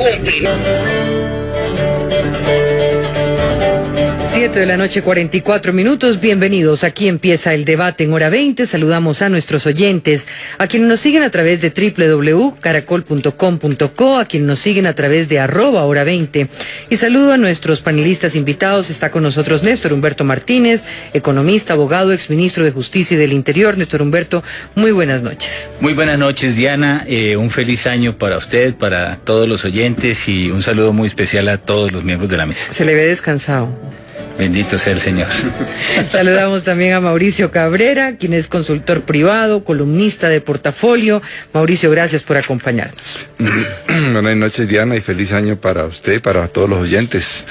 cumplen. 7 de la noche, 44 minutos. Bienvenidos. Aquí empieza el debate en hora 20. Saludamos a nuestros oyentes, a quienes nos siguen a través de www.caracol.com.co, a quienes nos siguen a través de @hora 20. Y saludo a nuestros panelistas invitados. Está con nosotros Néstor Humberto Martínez, economista, abogado, exministro de Justicia y del Interior. Néstor Humberto, muy buenas noches. Muy buenas noches, Diana. Un feliz año para usted, para todos los oyentes, y un saludo muy especial a todos los miembros de la mesa. Se le ve descansado. Bendito sea el Señor. Saludamos también a Mauricio Cabrera, quien es consultor privado, columnista de Portafolio. Mauricio, gracias por acompañarnos. Buenas noches, Diana, y feliz año para usted y para todos los oyentes.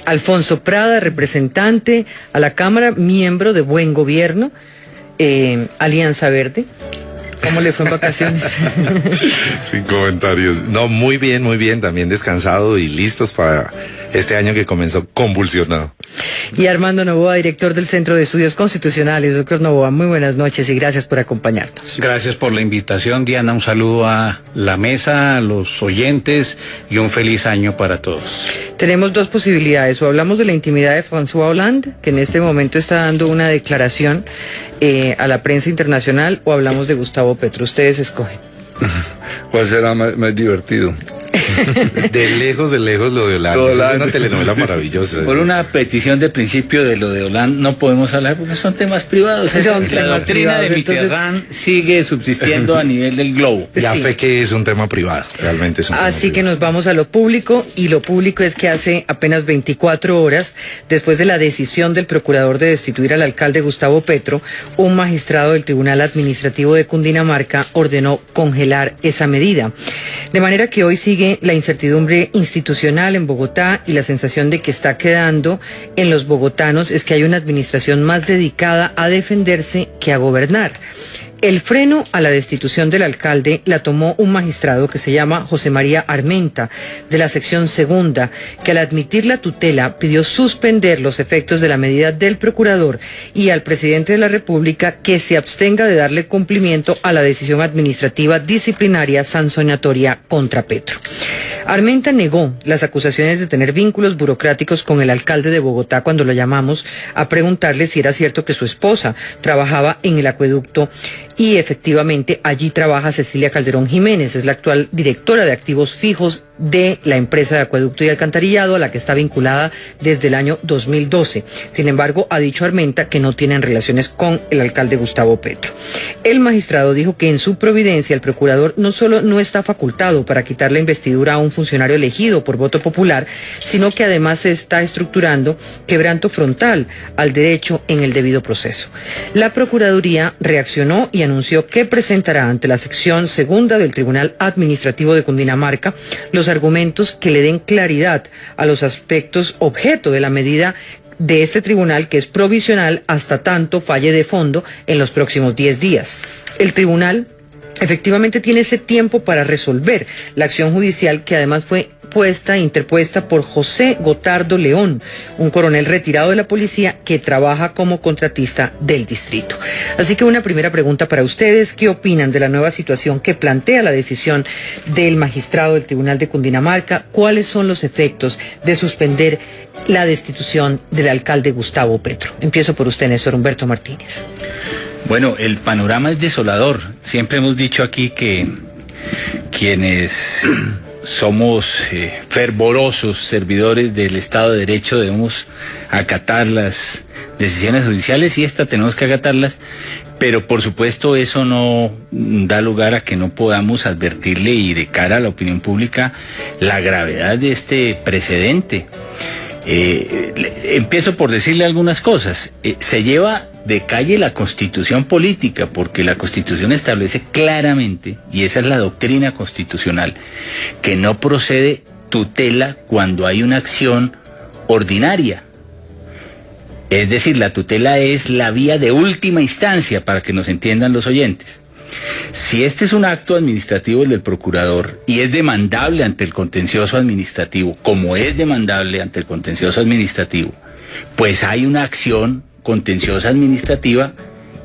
Alfonso Prada, representante a la Cámara, miembro de Buen Gobierno, Alianza Verde. ¿Cómo le fue en vacaciones? Sin comentarios. No, muy bien, también descansado y listos para este año que comenzó convulsionado. Y Armando Novoa, director del Centro de Estudios Constitucionales. Doctor Novoa, muy buenas noches y gracias por acompañarnos. Gracias por la invitación, Diana. Un saludo a la mesa, a los oyentes y un feliz año para todos. Tenemos dos posibilidades. O hablamos de la intimidad de François Hollande, que en este momento está dando una declaración a la prensa internacional, o hablamos de Gustavo Petro. Ustedes escogen. ¿Cuál será más divertido? De lejos lo de Hollande. Es una telenovela maravillosa. Por una petición de principio de lo de Hollande no podemos hablar porque son temas privados. La doctrina de Mitterrand sigue subsistiendo a nivel del globo. Ya fe que es un tema privado, realmente es un tema Así que privado. nos vamos a lo público, y lo público es que hace apenas 24 horas, después de la decisión del procurador de destituir al alcalde Gustavo Petro, un magistrado del Tribunal Administrativo de Cundinamarca ordenó congelar esa medida. De manera que hoy sigue la incertidumbre institucional en Bogotá, y la sensación de que está quedando en los bogotanos es que hay una administración más dedicada a defenderse que a gobernar. El freno a la destitución del alcalde la tomó un magistrado que se llama José María Armenta, de la sección segunda, que al admitir la tutela pidió suspender los efectos de la medida del procurador y al presidente de la República que se abstenga de darle cumplimiento a la decisión administrativa disciplinaria sancionatoria contra Petro. Armenta negó las acusaciones de tener vínculos burocráticos con el alcalde de Bogotá cuando lo llamamos a preguntarle si era cierto que su esposa trabajaba en el acueducto, y efectivamente allí trabaja Cecilia Calderón Jiménez, es la actual directora de activos fijos de la empresa de acueducto y alcantarillado, a la que está vinculada desde el año 2012. Sin embargo, ha dicho Armenta que no tienen relaciones con el alcalde Gustavo Petro. El magistrado dijo que en su providencia el procurador no solo no está facultado para quitar la investidura a un funcionario elegido por voto popular, sino que además se está estructurando quebranto frontal al derecho en el debido proceso. La Procuraduría reaccionó y anunció que presentará ante la sección segunda del Tribunal Administrativo de Cundinamarca los argumentos que le den claridad a los aspectos objeto de la medida de este tribunal, que es provisional hasta tanto falle de fondo en los próximos 10 días. El tribunal efectivamente tiene ese tiempo para resolver la acción judicial, que además fue interpuesta por José Gotardo León, un coronel retirado de la policía que trabaja como contratista del distrito. Así que una primera pregunta para ustedes: ¿qué opinan de la nueva situación que plantea la decisión del magistrado del Tribunal de Cundinamarca? ¿Cuáles son los efectos de suspender la destitución del alcalde Gustavo Petro? Empiezo por usted, Néstor Humberto Martínez. Bueno, el panorama es desolador. Siempre hemos dicho aquí que quienes somos fervorosos servidores del Estado de Derecho debemos acatar las decisiones judiciales, y esta tenemos que acatarlas, pero por supuesto eso no da lugar a que no podamos advertirle y de cara a la opinión pública la gravedad de este precedente. Empiezo por decirle algunas cosas. Se lleva de calle la Constitución política, porque la Constitución establece claramente, y esa es la doctrina constitucional, que no procede tutela cuando hay una acción ordinaria. Es decir, la tutela es la vía de última instancia, para que nos entiendan los oyentes. Si este es un acto administrativo, el del procurador, y es demandable ante el contencioso administrativo, como es demandable ante el contencioso administrativo, pues hay una acción contenciosa administrativa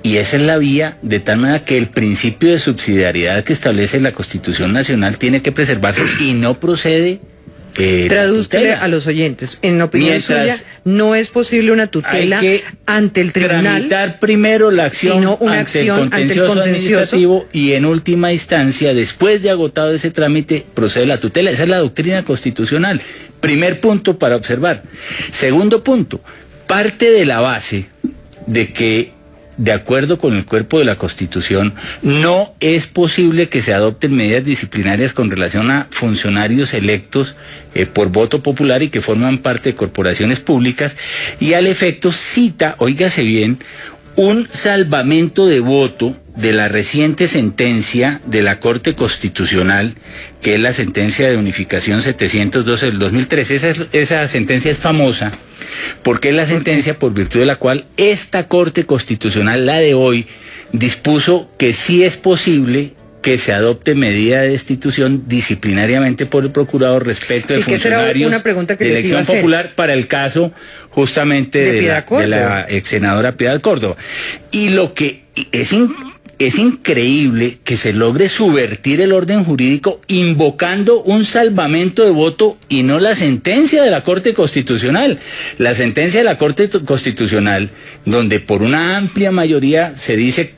y esa es la vía, de tal manera que el principio de subsidiariedad que establece la Constitución Nacional tiene que preservarse y no procede. Tradúzcale a los oyentes. En opinión suya, no es posible una tutela ante el tribunal. Tramitar primero la acción, sino una ante acción el contencioso administrativo, y en última instancia, después de agotado ese trámite, procede la tutela. Esa es la doctrina constitucional. Primer punto para observar. Segundo punto, parte de la base de que, de acuerdo con el cuerpo de la Constitución, no es posible que se adopten medidas disciplinarias con relación a funcionarios electos por voto popular y que forman parte de corporaciones públicas, y al efecto cita, óigase bien, un salvamento de voto de la reciente sentencia de la Corte Constitucional, que es la sentencia de unificación 712 del 2013. Esa sentencia es famosa porque es la sentencia por virtud de la cual esta Corte Constitucional, la de hoy, dispuso que sí es posible que se adopte medida de destitución disciplinariamente por el procurador respecto de funcionarios de elección popular para el caso justamente de la ex senadora Piedad Córdoba. Y lo que es increíble que se logre subvertir el orden jurídico invocando un salvamento de voto y no la sentencia de la Corte Constitucional. La sentencia de la Corte Constitucional, donde por una amplia mayoría se dice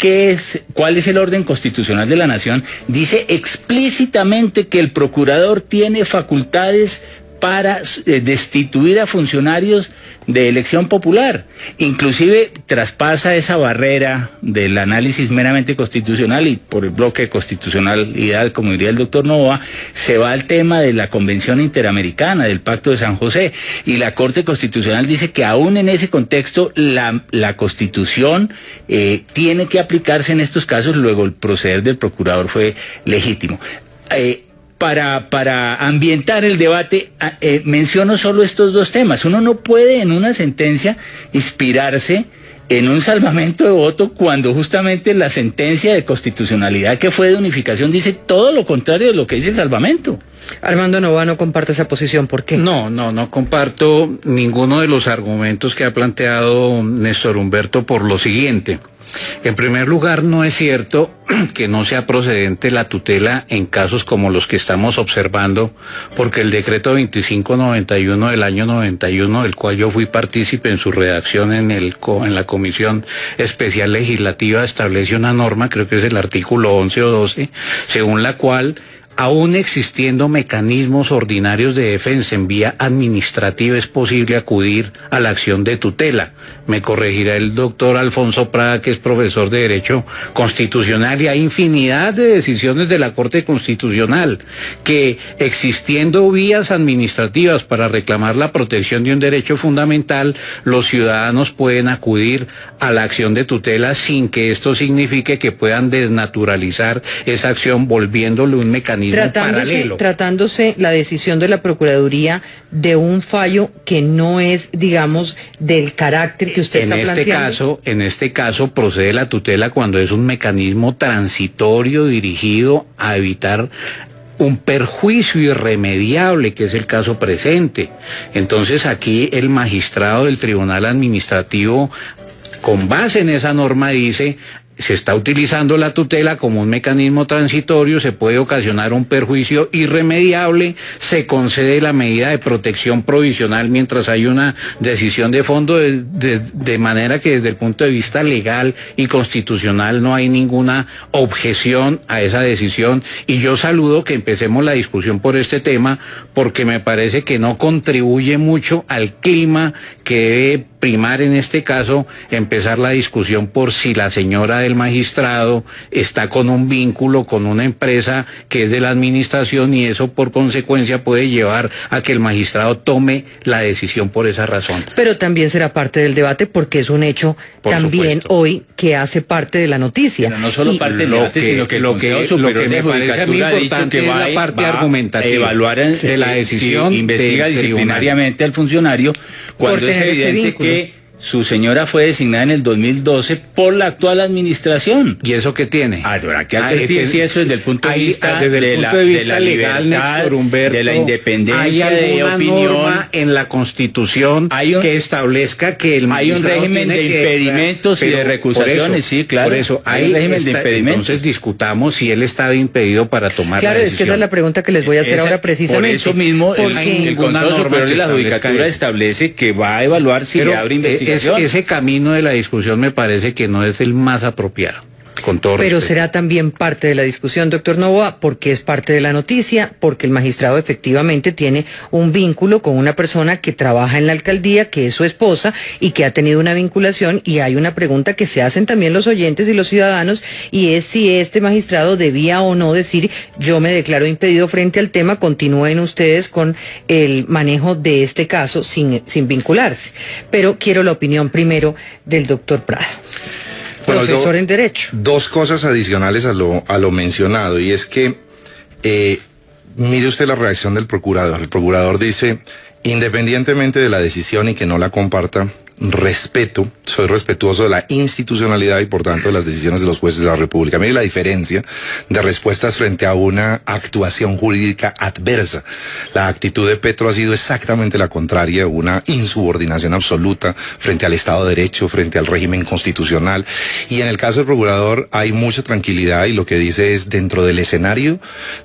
cuál es el orden constitucional de la nación, dice explícitamente que el procurador tiene facultades para destituir a funcionarios de elección popular. Inclusive traspasa esa barrera del análisis meramente constitucional y por el bloque de constitucionalidad, como diría el doctor Novoa, se va al tema de la Convención Interamericana, del Pacto de San José, y la Corte Constitucional dice que aún en ese contexto la Constitución tiene que aplicarse en estos casos, luego el proceder del procurador fue legítimo. Para ambientar el debate, menciono solo estos dos temas. Uno no puede en una sentencia inspirarse en un salvamento de voto cuando justamente la sentencia de constitucionalidad que fue de unificación dice todo lo contrario de lo que dice el salvamento. Armando Novoa no comparte esa posición. ¿Por qué? No comparto ninguno de los argumentos que ha planteado Néstor Humberto por lo siguiente. En primer lugar, no es cierto que no sea procedente la tutela en casos como los que estamos observando, porque el decreto 2591 del año 91, del cual yo fui partícipe en su redacción en la Comisión Especial Legislativa, establece una norma, creo que es el artículo 11 o 12, según la cual, aún existiendo mecanismos ordinarios de defensa en vía administrativa, es posible acudir a la acción de tutela. Me corregirá el doctor Alfonso Prada, que es profesor de Derecho Constitucional, y hay infinidad de decisiones de la Corte Constitucional que, existiendo vías administrativas para reclamar la protección de un derecho fundamental, los ciudadanos pueden acudir a la acción de tutela sin que esto signifique que puedan desnaturalizar esa acción volviéndole un mecanismo tratándose la decisión de la Procuraduría de un fallo que no es, digamos, del carácter que usted está planteando. En este caso procede la tutela cuando es un mecanismo transitorio dirigido a evitar un perjuicio irremediable, que es el caso presente. Entonces aquí el magistrado del Tribunal Administrativo, con base en esa norma, dice: se está utilizando la tutela como un mecanismo transitorio, se puede ocasionar un perjuicio irremediable, se concede la medida de protección provisional mientras hay una decisión de fondo, de manera que desde el punto de vista legal y constitucional no hay ninguna objeción a esa decisión. Y yo saludo que empecemos la discusión por este tema, porque me parece que no contribuye mucho al clima que debe primar en este caso, empezar la discusión por si la señora del magistrado está con un vínculo con una empresa que es de la administración, y eso por consecuencia puede llevar a que el magistrado tome la decisión por esa razón. Pero también será parte del debate, porque es un hecho por también supuesto. Hoy que hace parte de la noticia. Pero no solo parte del debate, sino que lo que me parece a mí importante es la parte argumentativa, evaluar de la decisión, investiga disciplinariamente al funcionario cuando es evidente que su señora fue designada en el 2012 por la actual administración. ¿Y eso qué tiene? Habrá que advertir si eso desde el punto de vista desde el punto de vista legal, Néstor Humberto, de la independencia ¿hay alguna de opinión norma en la Constitución que establezca que el hay un régimen de impedimentos y de recusaciones? Sí, claro. Por eso hay un régimen de impedimentos. Entonces discutamos si él estaba impedido para tomar la decisión. Claro, es que esa es la pregunta que les voy a hacer ahora precisamente. Por eso mismo el Consejo Superior de la Judicatura establece que va a evaluar si le abre investigación. Ese camino de la discusión me parece que no es el más apropiado. Con todo Pero respeto. será también parte de la discusión, doctor Novoa, porque es parte de la noticia, porque el magistrado efectivamente tiene un vínculo con una persona que trabaja en la alcaldía, que es su esposa y que ha tenido una vinculación, y hay una pregunta que se hacen también los oyentes y los ciudadanos, y es si este magistrado debía o no decir: yo me declaro impedido frente al tema, continúen ustedes con el manejo de este caso sin vincularse. Pero quiero la opinión primero del doctor Prada. Bueno, profesor en Derecho. Dos cosas adicionales a lo mencionado, y es que mire usted la reacción del procurador. El procurador dice: independientemente de la decisión y que no la comparta, soy respetuoso de la institucionalidad y por tanto de las decisiones de los jueces de la República. Mire la diferencia de respuestas frente a una actuación jurídica adversa. La actitud de Petro ha sido exactamente la contraria, una insubordinación absoluta frente al Estado de Derecho, frente al régimen constitucional. Y en el caso del procurador hay mucha tranquilidad, y lo que dice es: dentro del escenario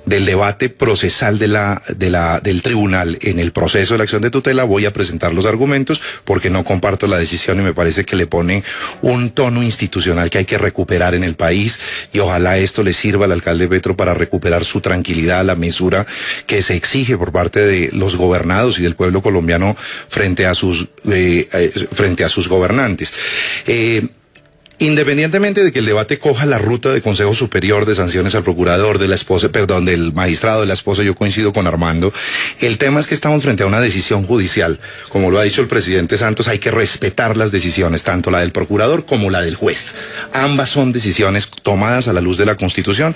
del debate procesal del tribunal en el proceso de la acción de tutela, voy a presentar los argumentos porque no comparto la decisión, y me parece que le pone un tono institucional que hay que recuperar en el país, y ojalá esto le sirva al alcalde Petro para recuperar su tranquilidad, la mesura que se exige por parte de los gobernados y del pueblo colombiano frente a sus gobernantes. Independientemente de que el debate coja la ruta de Consejo Superior de sanciones al procurador, del magistrado, de la esposa, yo coincido con Armando, el tema es que estamos frente a una decisión judicial. Como lo ha dicho el presidente Santos, hay que respetar las decisiones, tanto la del procurador como la del juez. Ambas son decisiones tomadas a la luz de la Constitución,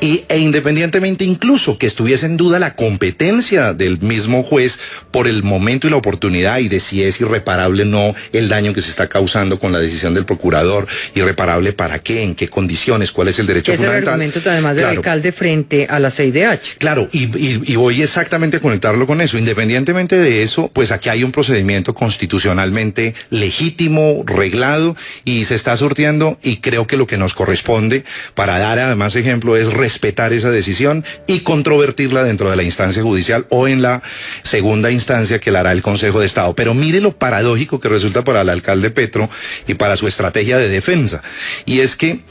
e independientemente incluso que estuviese en duda la competencia del mismo juez por el momento y la oportunidad, y de si es irreparable o no el daño que se está causando con la decisión del procurador. ¿Irreparable para qué? ¿En qué condiciones? ¿Cuál es el derecho fundamental? Es el argumento además del alcalde frente a la CIDH. Claro, y voy exactamente a conectarlo con eso. Independientemente de eso, pues aquí hay un procedimiento constitucionalmente legítimo, reglado, y se está surtiendo, y creo que lo que nos corresponde, para dar además ejemplo, es respetar esa decisión y controvertirla dentro de la instancia judicial o en la segunda instancia que la hará el Consejo de Estado. Pero mire lo paradójico que resulta para el alcalde Petro y para su estrategia de defensa. Y es que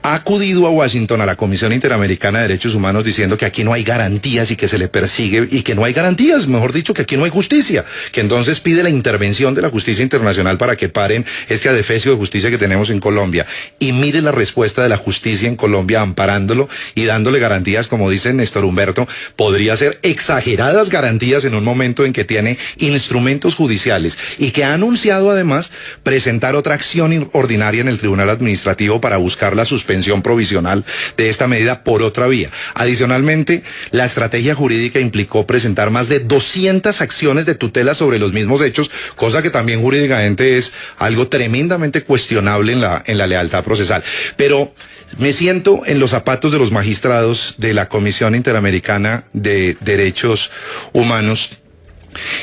ha acudido a Washington, a la Comisión Interamericana de Derechos Humanos, diciendo que aquí no hay garantías y que se le persigue, y que no hay garantías, mejor dicho, que aquí no hay justicia, que entonces pide la intervención de la justicia internacional para que paren este adefesio de justicia que tenemos en Colombia. Y mire la respuesta de la justicia en Colombia, amparándolo y dándole garantías, como dice Néstor Humberto, podría ser exageradas garantías en un momento en que tiene instrumentos judiciales, y que ha anunciado además presentar otra acción ordinaria en el Tribunal Administrativo para buscar la suspensión provisional de esta medida por otra vía. Adicionalmente, la estrategia jurídica implicó presentar más de 200 acciones de tutela sobre los mismos hechos, cosa que también jurídicamente es algo tremendamente cuestionable en la lealtad procesal. Pero me siento en los zapatos de los magistrados de la Comisión Interamericana de Derechos Humanos,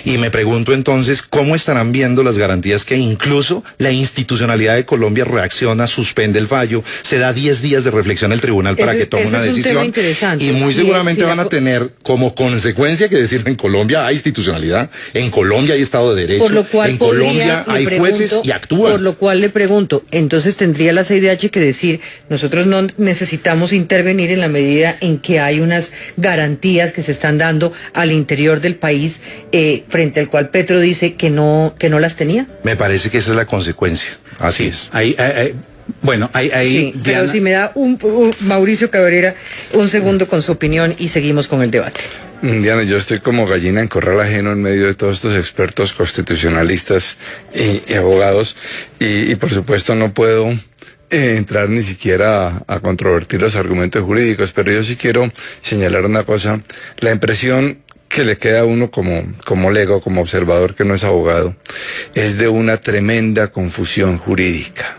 y me pregunto entonces cómo estarán viendo las garantías que incluso la institucionalidad de Colombia reacciona, suspende el fallo, se da 10 días de reflexión al tribunal para que tome una decisión, y muy seguramente van a tener como consecuencia que decir: en Colombia hay institucionalidad, en Colombia hay Estado de Derecho, en Colombia hay jueces y actúan. Por lo cual le pregunto, entonces tendría la CIDH que decir: nosotros no necesitamos intervenir en la medida en que hay unas garantías que se están dando al interior del país, frente al cual Petro dice que no las tenía. Me parece que esa es la consecuencia. Así es. Bueno, sí, Diana, pero si me da Mauricio Cabrera un segundo con su opinión y seguimos con el debate. Diana, yo estoy como gallina en corral ajeno en medio de todos estos expertos constitucionalistas y abogados, y por supuesto no puedo entrar ni siquiera a controvertir los argumentos jurídicos, pero yo sí quiero señalar una cosa. La impresión que le queda a uno como lego, como observador que no es abogado, es de una tremenda confusión jurídica.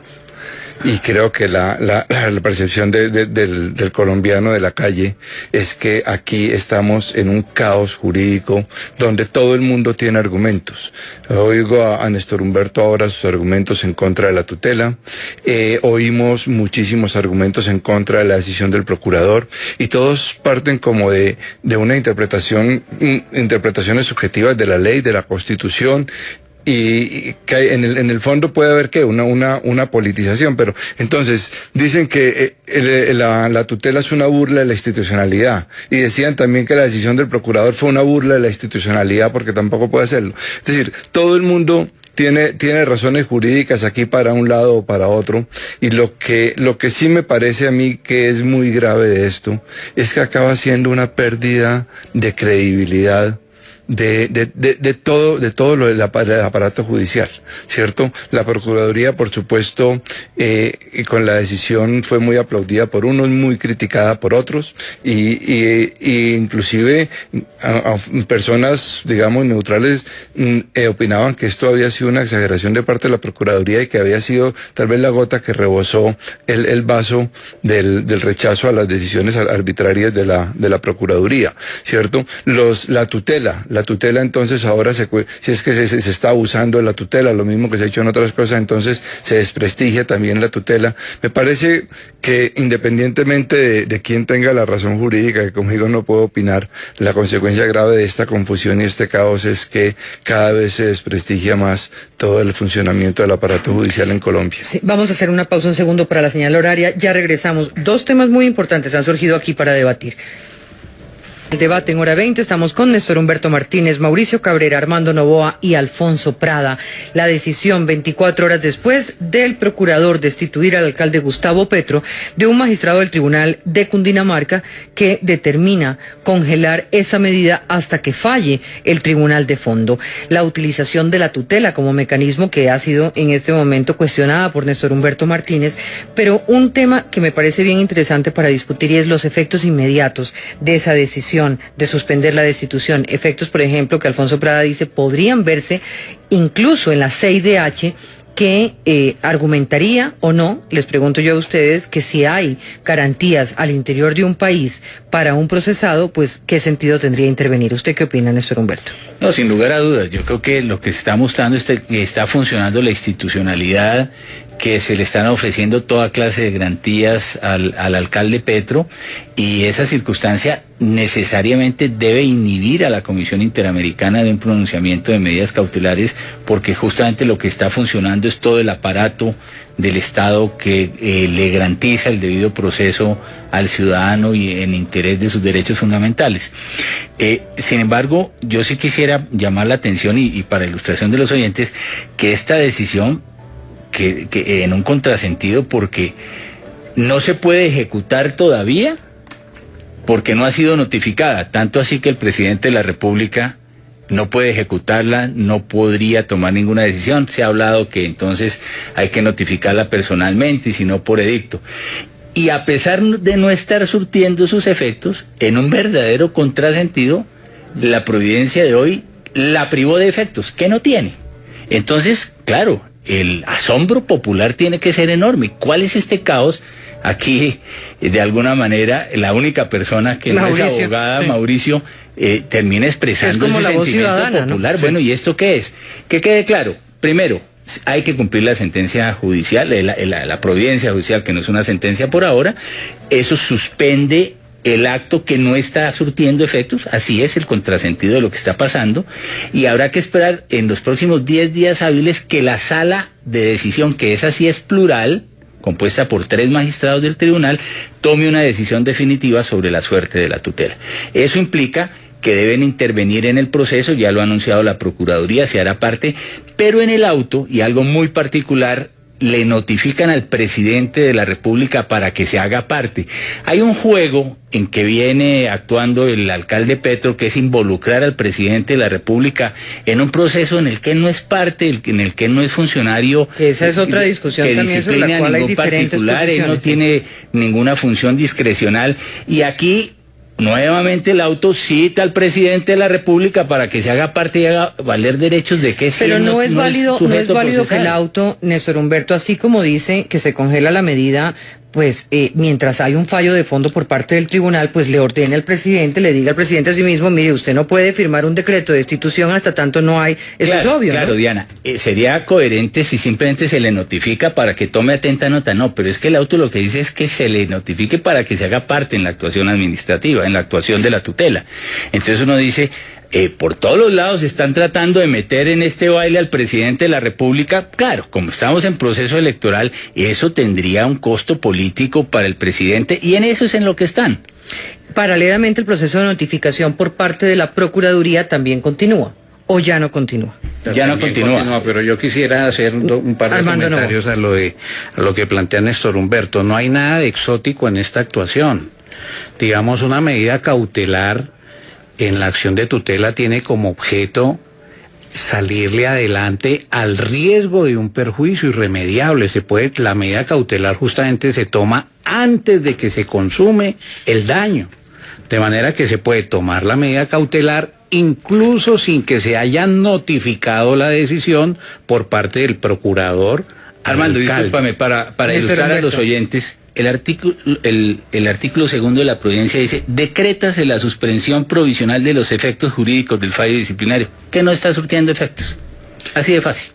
Y creo que la percepción del colombiano de la calle es que aquí estamos en un caos jurídico donde todo el mundo tiene argumentos. Oigo a Néstor Humberto ahora sus argumentos en contra de la tutela, oímos muchísimos argumentos en contra de la decisión del procurador y todos parten como de una interpretaciones subjetivas de la ley, de la Constitución. Y que en el fondo puede haber que una politización, pero entonces dicen que la tutela es una burla de la institucionalidad y decían también que la decisión del procurador fue una burla de la institucionalidad porque tampoco puede hacerlo. Es decir, todo el mundo tiene razones jurídicas aquí para un lado o para otro, y lo que sí me parece a mí que es muy grave de esto es que acaba siendo una pérdida de credibilidad de todo lo del aparato judicial, ¿cierto? La Procuraduría, por supuesto, y con la decisión fue muy aplaudida por unos, muy criticada por otros, y inclusive a personas, digamos, neutrales, opinaban que esto había sido una exageración de parte de la Procuraduría y que había sido tal vez la gota que rebosó el vaso del rechazo a las decisiones arbitrarias de la Procuraduría, ¿cierto? La tutela entonces ahora, si es que se está abusando de la tutela, lo mismo que se ha hecho en otras cosas, entonces se desprestigia también la tutela. Me parece que independientemente de quién tenga la razón jurídica, que conmigo no puedo opinar, la consecuencia grave de esta confusión y este caos es que cada vez se desprestigia más todo el funcionamiento del aparato judicial en Colombia. Sí, vamos a hacer una pausa un segundo para la señal horaria, ya regresamos. Dos temas muy importantes han surgido aquí para debatir. El debate en hora 20, estamos con Néstor Humberto Martínez, Mauricio Cabrera, Armando Novoa y Alfonso Prada. La decisión 24 horas después del procurador destituir al alcalde Gustavo Petro de un magistrado del Tribunal de Cundinamarca que determina congelar esa medida hasta que falle el Tribunal de Fondo. La utilización de la tutela como mecanismo que ha sido en este momento cuestionada por Néstor Humberto Martínez, pero un tema que me parece bien interesante para discutir y es los efectos inmediatos de esa decisión de suspender la destitución. Efectos, por ejemplo, que Alfonso Prada dice podrían verse incluso en la CIDH, que argumentaría o no, les pregunto yo a ustedes, que si hay garantías al interior de un país para un procesado, pues qué sentido tendría intervenir. ¿Usted qué opina, Néstor Humberto? No, sin lugar a dudas, yo creo que lo que se está mostrando es que está funcionando la institucionalidad, que se le están ofreciendo toda clase de garantías al alcalde Petro, y esa circunstancia necesariamente debe inhibir a la Comisión Interamericana de un pronunciamiento de medidas cautelares, porque justamente lo que está funcionando es todo el aparato del Estado que le garantiza el debido proceso al ciudadano y en interés de sus derechos fundamentales. Sin embargo, yo sí quisiera llamar la atención y para ilustración de los oyentes, que esta decisión que en un contrasentido, porque no se puede ejecutar todavía porque no ha sido notificada, tanto así que el presidente de la República no puede ejecutarla, no podría tomar ninguna decisión. Se ha hablado que entonces hay que notificarla personalmente y si no por edicto. Y a pesar de no estar surtiendo sus efectos, en un verdadero contrasentido, la providencia de hoy la privó de efectos que no tiene. Entonces, claro, el asombro popular tiene que ser enorme. ¿Cuál es este caos? Aquí, de alguna manera, la única persona que no es abogada, sí. Mauricio, termina expresando ese sentimiento popular. ¿No? Bueno, ¿y esto qué es? Que quede claro, primero, hay que cumplir la sentencia judicial, la providencia judicial, que no es una sentencia por ahora. Eso suspende el acto que no está surtiendo efectos, así es el contrasentido de lo que está pasando, y habrá que esperar en los próximos 10 días hábiles que la sala de decisión, que esa sí es plural, compuesta por 3 magistrados del tribunal, tome una decisión definitiva sobre la suerte de la tutela. Eso implica que deben intervenir en el proceso, ya lo ha anunciado la Procuraduría, se hará parte, pero en el auto, y algo muy particular, le notifican al presidente de la República para que se haga parte. Hay un juego en que viene actuando el alcalde Petro, que es involucrar al presidente de la República en un proceso en el que él no es parte, en el que él no es funcionario. Esa es otra discusión también sobre la cual hay diferentes posiciones. Él no tiene ninguna función discrecional, y aquí nuevamente el auto cita al presidente de la República para que se haga parte y haga valer derechos de que pero no es válido que el auto, Néstor Humberto, así como dice que se congela la medida, pues mientras hay un fallo de fondo por parte del tribunal, pues le ordene al presidente, le diga al presidente a sí mismo, mire, usted no puede firmar un decreto de destitución hasta tanto no hay, eso claro, es obvio, claro, ¿no? Diana, sería coherente si simplemente se le notifica para que tome atenta nota, no, pero es que el auto lo que dice es que se le notifique para que se haga parte en la actuación administrativa, en la actuación de la tutela. Entonces uno dice, por todos los lados están tratando de meter en este baile al presidente de la República. Claro, como estamos en proceso electoral, eso tendría un costo político para el presidente y en eso es en lo que están. Paralelamente, el proceso de notificación por parte de la Procuraduría también continúa, ¿o ya no continúa? Ya no continúa. Pero yo quisiera hacer un par de Armando comentarios a lo que plantea Néstor Humberto. No hay nada de exótico en esta actuación. Digamos, una medida cautelar en la acción de tutela tiene como objeto salirle adelante al riesgo de un perjuicio irremediable. La medida cautelar justamente se toma antes de que se consume el daño. De manera que se puede tomar la medida cautelar incluso sin que se haya notificado la decisión por parte del procurador. Armando, discúlpame, para ilustrar a los oyentes, el artículo segundo de la Providencia dice, decrétase la suspensión provisional de los efectos jurídicos del fallo disciplinario, que no está surtiendo efectos. Así de fácil.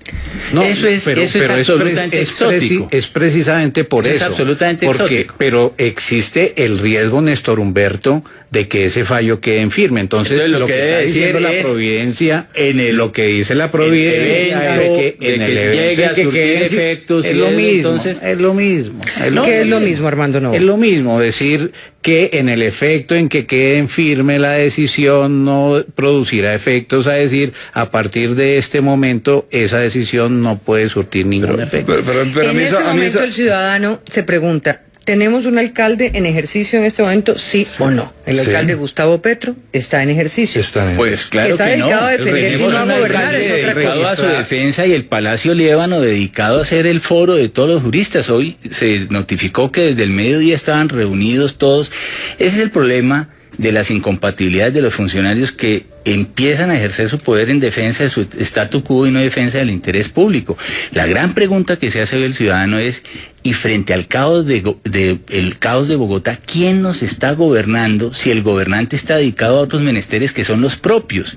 No, eso es absolutamente exótico. Es precisamente por eso. Es absolutamente exótico. Pero existe el riesgo, Néstor Humberto, de que ese fallo quede en firme. Entonces lo que está diciendo la Providencia, lo que dice la Providencia es que en el llegue a surtir efectos, es lo mismo. Entonces es lo mismo. ¿Qué es lo mismo, Armando? No. Es lo mismo decir que en el efecto en que quede en firme la decisión no producirá efectos, a decir, a partir de este momento esa decisión no puede surtir ningún efecto. En ese momento el ciudadano se pregunta, ¿tenemos un alcalde en ejercicio en este momento, sí o no? El alcalde Gustavo Petro está en ejercicio. Pues claro está que no. dedicado a defender y no a gobernar, es otra dedicado cosa. a su defensa y el Palacio Liébano dedicado a ser el foro de todos los juristas. Hoy se notificó que desde el mediodía estaban reunidos todos. Ese es el problema de las incompatibilidades de los funcionarios que empiezan a ejercer su poder en defensa de su statu quo y no en defensa del interés público. La gran pregunta que se hace hoy el ciudadano es, y frente al caos el caos de Bogotá, ¿quién nos está gobernando si el gobernante está dedicado a otros menesteres que son los propios?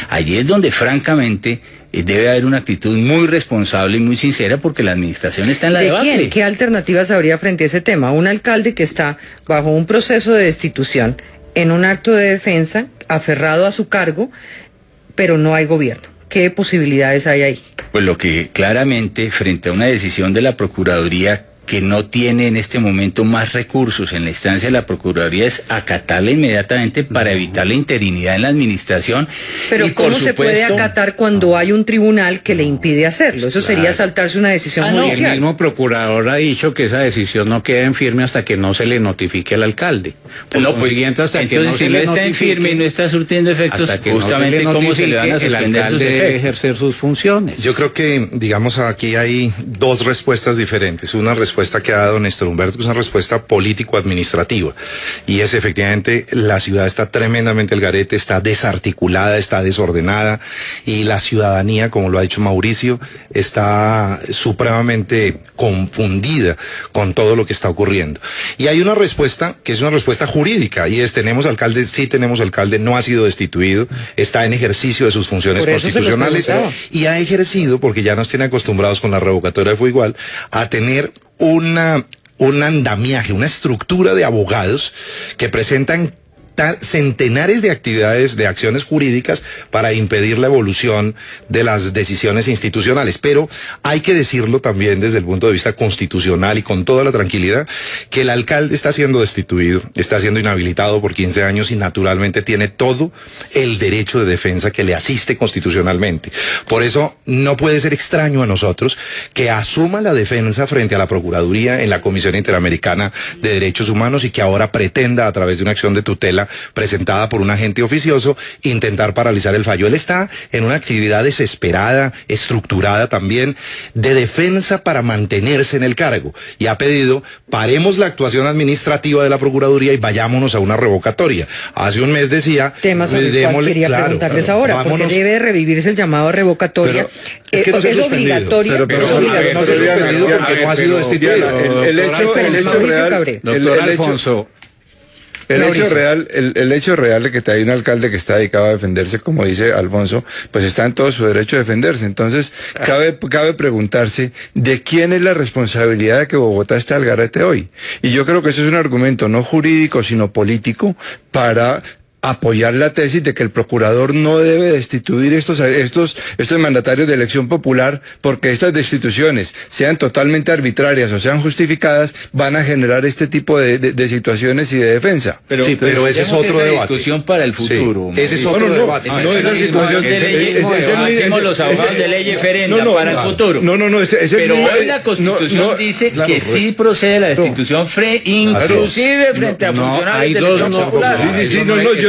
Allí es donde francamente debe haber una actitud muy responsable y muy sincera porque la administración está en la debate. ¿De quién? ¿Qué alternativas habría frente a ese tema? Un alcalde que está bajo un proceso de destitución, en un acto de defensa, aferrado a su cargo, pero no hay gobierno. ¿Qué posibilidades hay ahí? Pues lo que claramente, frente a una decisión de la Procuraduría que no tiene en este momento más recursos en la instancia de la Procuraduría, es acatarla inmediatamente para evitar la interinidad en la administración. Pero ¿cómo se puede acatar cuando hay un tribunal que le impide hacerlo? Eso sería saltarse una decisión judicial. El mismo procurador ha dicho que esa decisión no queda en firme hasta que no se le notifique al alcalde. Hasta que no se le está en firme y no está surtiendo efectos, justamente cómo se le van a suspender sus efectos. Ejercer sus funciones. Yo creo que, digamos, aquí hay dos respuestas diferentes. Una respuesta que ha dado Néstor Humberto, que es una respuesta político-administrativa, y es efectivamente la ciudad está tremendamente al garete, está desarticulada, está desordenada, y la ciudadanía, como lo ha dicho Mauricio, está supremamente confundida con todo lo que está ocurriendo. Y hay una respuesta que es una respuesta jurídica, y es: tenemos alcalde, sí tenemos alcalde, no ha sido destituido, está en ejercicio de sus funciones constitucionales y ha ejercido, porque ya nos tiene acostumbrados con la revocatoria de fue igual, a tener un andamiaje, una estructura de abogados que presentan centenares de actividades, de acciones jurídicas para impedir la evolución de las decisiones institucionales. Pero hay que decirlo también desde el punto de vista constitucional y con toda la tranquilidad, que el alcalde está siendo destituido, está siendo inhabilitado por 15 años y naturalmente tiene todo el derecho de defensa que le asiste constitucionalmente. Por eso no puede ser extraño a nosotros que asuma la defensa frente a la Procuraduría en la Comisión Interamericana de Derechos Humanos y que ahora pretenda, a través de una acción de tutela, tutela presentada por un agente oficioso, intentar paralizar el fallo. Él está en una actividad desesperada, estructurada también, de defensa para mantenerse en el cargo, y ha pedido: paremos la actuación administrativa de la Procuraduría y vayámonos a una revocatoria. Hace un mes decía... Tema sobre el cual quería preguntarles ahora, porque debe revivirse el llamado a revocatoria. Es que no se ha suspendido. Obligatorio, pero no se ha suspendido porque no ha sido destituido. El hecho real, doctor Alfonso, el hecho real de que hay un alcalde que está dedicado a defenderse, como dice Alfonso, pues está en todo su derecho a defenderse. Entonces, cabe preguntarse de quién es la responsabilidad de que Bogotá esté al garete hoy. Y yo creo que eso es un argumento no jurídico, sino político, para apoyar la tesis de que el procurador no debe destituir estos mandatarios de elección popular, porque estas destituciones, sean totalmente arbitrarias o sean justificadas, van a generar este tipo de situaciones y de defensa. Pero ese es otro debate. Discusión para el futuro. Sí, ese es otro debate. No es la situación. Hacemos los abogados de ley referenda para el futuro. Pero hoy la Constitución dice que sí procede la destitución inclusive frente a funcionarios de elección popular.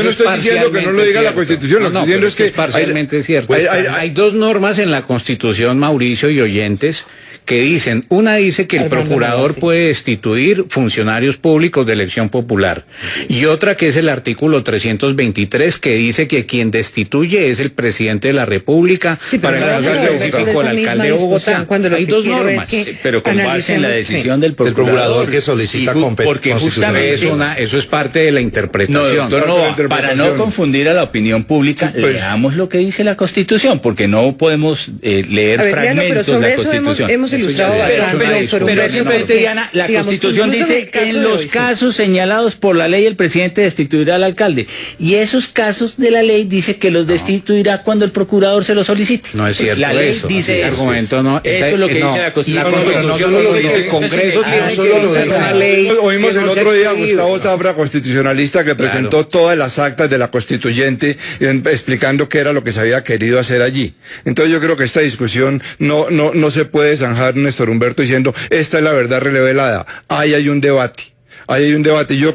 Yo no estoy diciendo que no lo diga la Constitución, lo que estoy diciendo es que... Es parcialmente cierto. Hay dos normas en la Constitución, Mauricio y oyentes, que dicen, una dice que el procurador puede destituir funcionarios públicos de elección popular, y otra que es el artículo 323, que dice que quien destituye es el presidente de la República para el caso específico del alcalde de Bogotá. Hay dos normas, pero con base en la decisión del procurador que solicita porque justamente eso es parte de la interpretación. No, doctor, para no confundir a la opinión pública, leamos lo que dice la Constitución, porque no podemos leer fragmentos de la Constitución. Hemos ilustrado pero simplemente, Diana, la Constitución dice que en los casos señalados por la ley el presidente destituirá al alcalde, y esos casos de la ley dice que los destituirá cuando el procurador se lo solicite. No es cierto. La ley eso dice eso. Argumento, no, eso es lo que dice la Constitución. No solo lo dice el Congreso, tiene que ser una ley. Oímos el otro día a Gustavo Zafra, constitucionalista, que presentó todas las actas de la constituyente explicando qué era lo que se había querido hacer allí. Entonces yo creo que esta discusión no se puede zanjar, Néstor Humberto, diciendo esta es la verdad revelada. Ahí hay un debate. Ahí hay un debate. Yo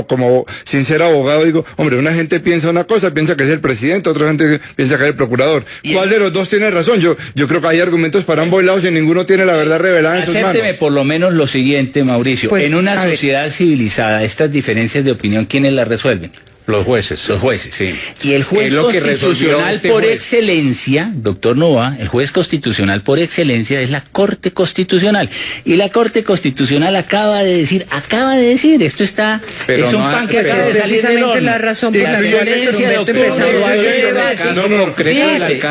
como sincero abogado digo, hombre, una gente piensa una cosa, piensa que es el presidente, otra gente piensa que es el procurador. ¿Cuál de los dos tiene razón? Yo creo que hay argumentos para ambos lados y ninguno tiene la verdad revelada en sus manos. Acépteme por lo menos lo siguiente, Mauricio. Pues, en una sociedad civilizada, estas diferencias de opinión, ¿quiénes las resuelven? Los jueces. Los jueces, sí. Y el juez constitucional por excelencia, doctor Nova, el juez constitucional por excelencia es la Corte Constitucional. Y la Corte Constitucional acaba de decir, esto está, es un pan que acaba de salir del horno. La razón por la cual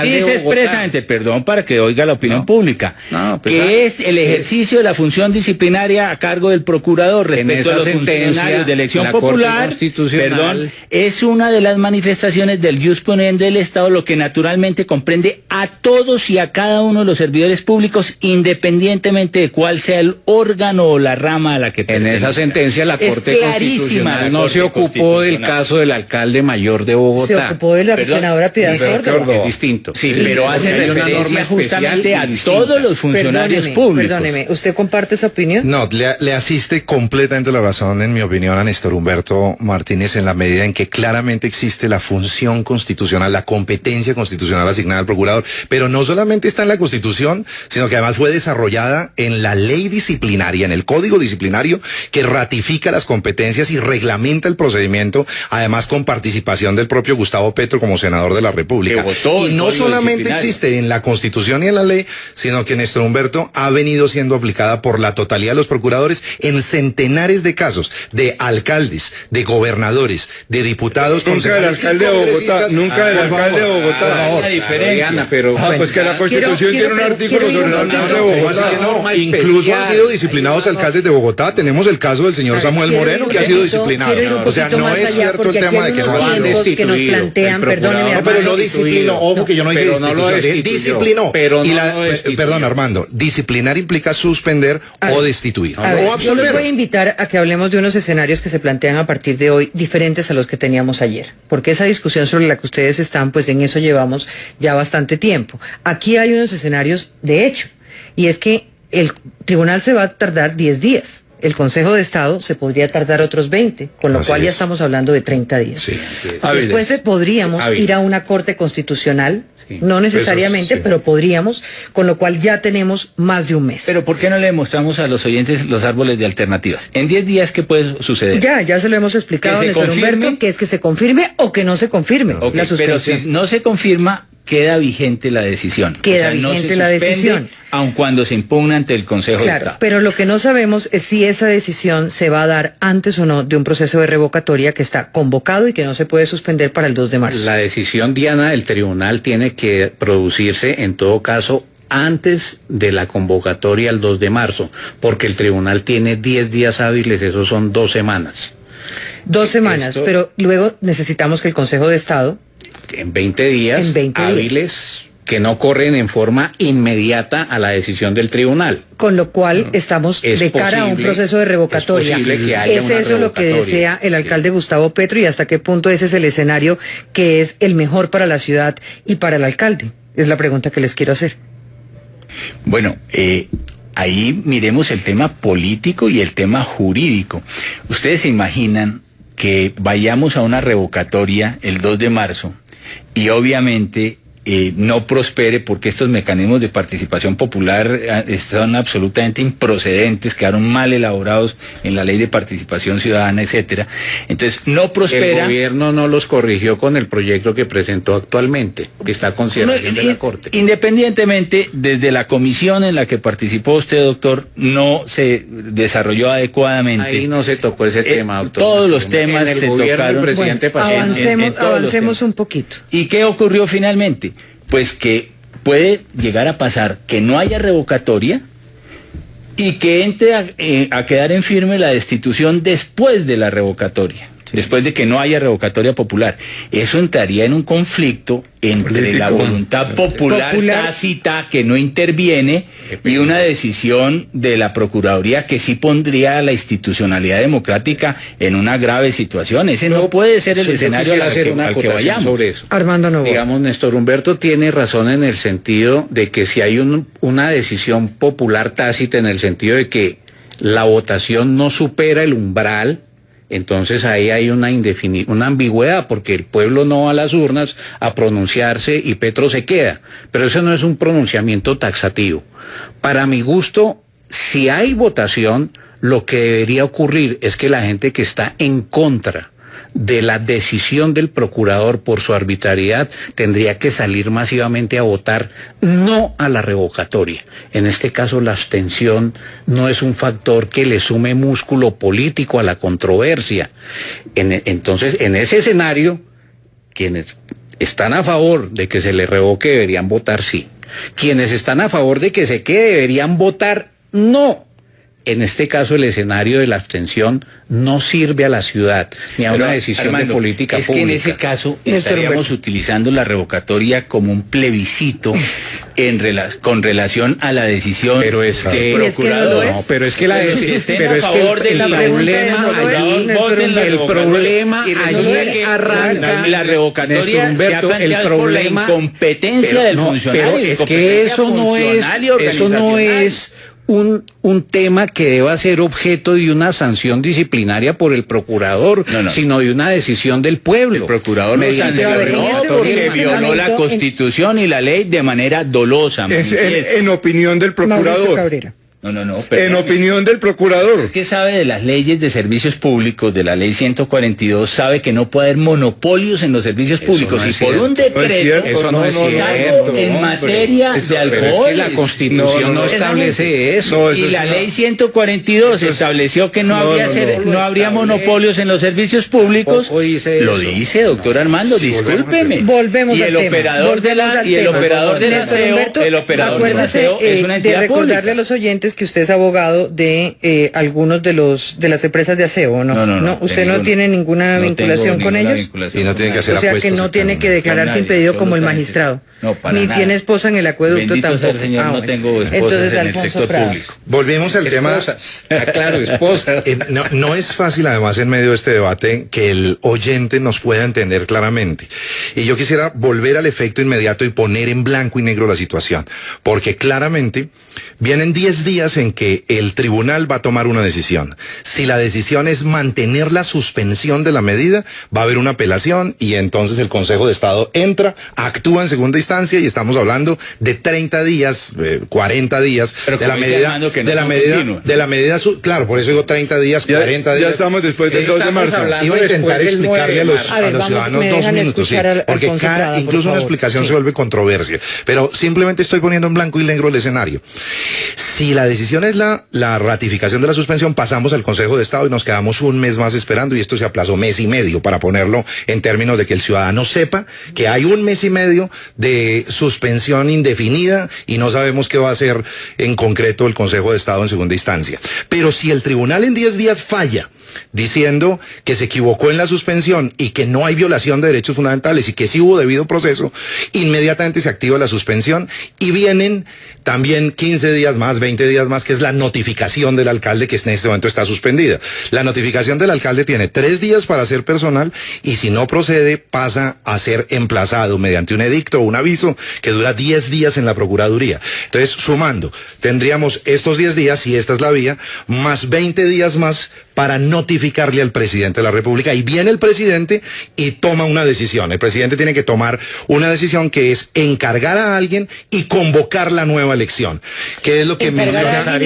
dice expresamente, perdón para que oiga la opinión pública, que es el ejercicio de la función disciplinaria a cargo del procurador respecto a los funcionarios de elección popular, perdón, es una de las manifestaciones del jus ponens del Estado, lo que naturalmente comprende a todos y a cada uno de los servidores públicos, independientemente de cuál sea el órgano o la rama a la que pertenezca. En esa sentencia la Corte Constitucional no se ocupó del caso del alcalde mayor de Bogotá. Se ocupó de la senadora Piedad Córdoba. Es distinto. Sí, pero hace referencia justamente a todos los funcionarios públicos. Perdóneme, ¿usted comparte esa opinión? No, le asiste completamente la razón, en mi opinión, a Néstor Humberto Martínez, en la medida en que claramente existe la función constitucional, la competencia constitucional asignada al procurador, pero no solamente está en la Constitución, sino que además fue desarrollada en la ley disciplinaria, en el Código Disciplinario, que ratifica las competencias y reglamenta el procedimiento, además con participación del propio Gustavo Petro como senador de la República. Y no solamente existe en la Constitución y en la ley, sino que Néstor Humberto ha venido siendo aplicada por la totalidad de los procuradores en centenares de casos, de alcaldes, de gobernadores, de diputados. Nunca del alcalde de Bogotá, nunca del alcalde de Bogotá. La diferencia. Pues que la Constitución tiene un artículo sobre el alcalde de Bogotá. Incluso han sido disciplinados alcaldes de Bogotá. Tenemos el caso del señor Samuel Moreno, que ha sido disciplinado. O sea, no es cierto el tema de que no ha sido destituido. Que nos plantean, perdóneme, no, pero no disciplinó. Ojo que yo no dije destitución. Disciplinó. Perdón, Armando. Disciplinar implica suspender o destituir. O absolver. Yo les voy a invitar a que hablemos de unos escenarios que se plantean a partir de hoy, diferentes a los que teníamos ayer, porque esa discusión sobre la que ustedes están, pues en eso llevamos ya bastante tiempo. Aquí hay unos escenarios de hecho, y es que el tribunal se va a tardar 10 días. el Consejo de Estado se podría tardar otros 20, con lo Así cual ya es. estamos hablando de 30 días. Sí. Después podríamos ir a una Corte Constitucional, Sí. no necesariamente, Eso sí. pero podríamos, con lo cual ya tenemos más de un mes. Pero ¿por qué no le mostramos a los oyentes los árboles de alternativas? En 10 días, ¿qué puede suceder? Ya se lo hemos explicado, ¿Que se Néstor confirme? Humberto, que es que se confirme o que no se confirme Ok, la pero suspensión. si no se confirma, queda vigente la decisión. Queda no vigente se la suspende, decisión. aun cuando se impugna ante el Consejo de Claro, Estado. pero lo que no sabemos es si esa decisión se va a dar antes o no de un proceso de revocatoria que está convocado y que no se puede suspender para el 2 de marzo. La decisión, Diana, del tribunal tiene que producirse en todo caso antes de la convocatoria el 2 de marzo, porque el tribunal tiene 10 días hábiles, eso son 2 semanas. 2 semanas, Esto- pero luego necesitamos que el Consejo de Estado... En 20 días En 20 días. hábiles que no corren en forma inmediata a la decisión del tribunal. Con lo cual estamos Es de cara a un posible- proceso de revocatoria. es posible que haya ¿Es una eso lo que revocatoria? desea el alcalde Gustavo Petro y hasta qué punto ese es el escenario que es el mejor para la ciudad y para el alcalde? Es la pregunta que les quiero hacer. Bueno, ahí miremos el tema político y el tema jurídico. ¿Ustedes se imaginan que vayamos a una revocatoria el 2 de marzo y obviamente no prospere porque estos mecanismos de participación popular son absolutamente improcedentes, quedaron mal elaborados en la ley de participación ciudadana, etcétera? Entonces, no prospera. El gobierno no los corrigió con el proyecto que presentó actualmente, que está a consideración de la Corte. Independientemente, desde la comisión en la que participó usted, doctor, no se desarrolló adecuadamente. Ahí no se tocó ese tema, doctor. Todos los temas en el se gobierno tocaron. del presidente Bueno, pasó. avancemos, todos los avancemos temas. un poquito. ¿Y qué ocurrió finalmente? Pues que puede llegar a pasar que no haya revocatoria y que entre a quedar en firme la destitución después de la revocatoria, después de que no haya revocatoria popular. Eso entraría en un conflicto entre la Político. voluntad popular tácita que no interviene y una decisión de la Procuraduría que sí pondría a la institucionalidad democrática en una grave situación. Ese no puede ser el Yo escenario quisiera hacer una al que acotación vayamos. sobre eso. Armando Novoa. Digamos, Néstor Humberto tiene razón en el sentido de que si hay una decisión popular tácita, en el sentido de que la votación no supera el umbral, entonces ahí hay una ambigüedad, porque el pueblo no va a las urnas a pronunciarse y Petro se queda. Pero eso no es un pronunciamiento taxativo. Para mi gusto, si hay votación, lo que debería ocurrir es que la gente que está en contra de la decisión del procurador por su arbitrariedad tendría que salir masivamente a votar no a la revocatoria. En este caso la abstención no es un factor que le sume músculo político a la controversia. Entonces, en ese escenario, quienes están a favor de que se le revoque deberían votar sí. Quienes están a favor de que se quede deberían votar no. En este caso, el escenario de la abstención no sirve a la ciudad ni a Pero, una decisión Armando, de política es pública. que en ese caso Néstor estaríamos Humberto. utilizando la revocatoria como un plebiscito con relación a la decisión Pero es que- Y es que no lo es. No, pero es que la Pero deci- si estén pero a es que favor de el la problema pregunta es, ¿no lo es, allí, Néstor voten la el revocatoria. problema Y resulta allí que arranca la revocatoria Néstor Humberto, se ha planteado por la incompetencia del funcionario, pero es que incompetencia eso no es, funcional y eso no organizacional. es un tema que deba ser objeto de una sanción disciplinaria por el procurador, No. sino de una decisión del pueblo. El procurador lo Mediante a ver, en sancionó este porque momento, violó la en- Constitución y la ley de manera dolosa. Es manifiesta. en opinión del Mauricio procurador. Cabrera. No. En opinión del procurador. ¿Qué sabe de las leyes de servicios públicos, de la ley 142? Sabe que no puede haber monopolios en los servicios Eso públicos. no y es por un cierto. No es decreto, cierto, Eso no es salvo cierto, en hombre. materia Eso- de pero Pero es alcohol. que la Constitución no, no, establece eso. No, eso Y es la una- ley 142 Eso es- estableció que no, habría no, ser- no. no habría Establece. monopolios en los servicios públicos. Tampoco dice Lo eso. dice, doctor Armando, Sí, discúlpeme. Volvemos y al el tema. operador de Volvemos la al y el tema. operador del Néstor aseo, Humberto, el operador del acuérdese, aseo es una de entidad recordarle pública. a los oyentes que usted es abogado de algunos de las empresas de aseo, ¿o no? No, ¿Usted no tengo- tiene ninguna no vinculación tengo con ninguna ellos? vinculación Y no con tiene que nadie. hacer O sea que apuestas no tiene acá, que ¿no? declararse Con nadie, impedido como el absolutamente. magistrado. No, para Ni nada. tiene esposa en el acueducto Bendito sea tampoco. el Señor, no bueno. tengo esposas Entonces, en el Alfonso sector Prada. público. Volvemos al tema. Claro, esposa. No es fácil, además, en medio de este debate, que el oyente nos pueda entender claramente. Y yo quisiera volver al efecto inmediato y poner en blanco y negro la situación. Porque claramente vienen 10 días días en que el tribunal va a tomar una decisión. Si la decisión es mantener la suspensión de la medida, va a haber una apelación y entonces el Consejo de Estado entra, actúa en segunda instancia y estamos hablando de 30 días, 40 días de la medida, claro, por eso digo 30 días, 40 días. Ya estamos después del 2 de marzo. Iba a intentar explicarle a los ciudadanos 2 minutos, sí, porque incluso una explicación se vuelve controversia. Pero simplemente estoy poniendo en blanco y negro el escenario. Si la decisión es la ratificación de la suspensión, pasamos al Consejo de Estado y nos quedamos un mes más esperando y esto se aplazó mes y medio para ponerlo en términos de que el ciudadano sepa que hay un mes y medio de suspensión indefinida y no sabemos qué va a hacer en concreto el Consejo de Estado en segunda instancia. Pero si el tribunal en 10 días falla diciendo que se equivocó en la suspensión y que no hay violación de derechos fundamentales y que sí hubo debido proceso, inmediatamente se activa la suspensión y vienen también 15 días más, 20 días más, que es la notificación del alcalde que en este momento está suspendida. La notificación del alcalde tiene 3 días para ser personal y si no procede pasa a ser emplazado mediante un edicto o un aviso que dura 10 días en la Procuraduría. Entonces, sumando, tendríamos estos 10 días, y esta es la vía, más 20 días más para notificarle al presidente de la República y viene el presidente y toma una decisión. El presidente tiene que tomar una decisión que es encargar a alguien y convocar la nueva elección, que es lo que menciona.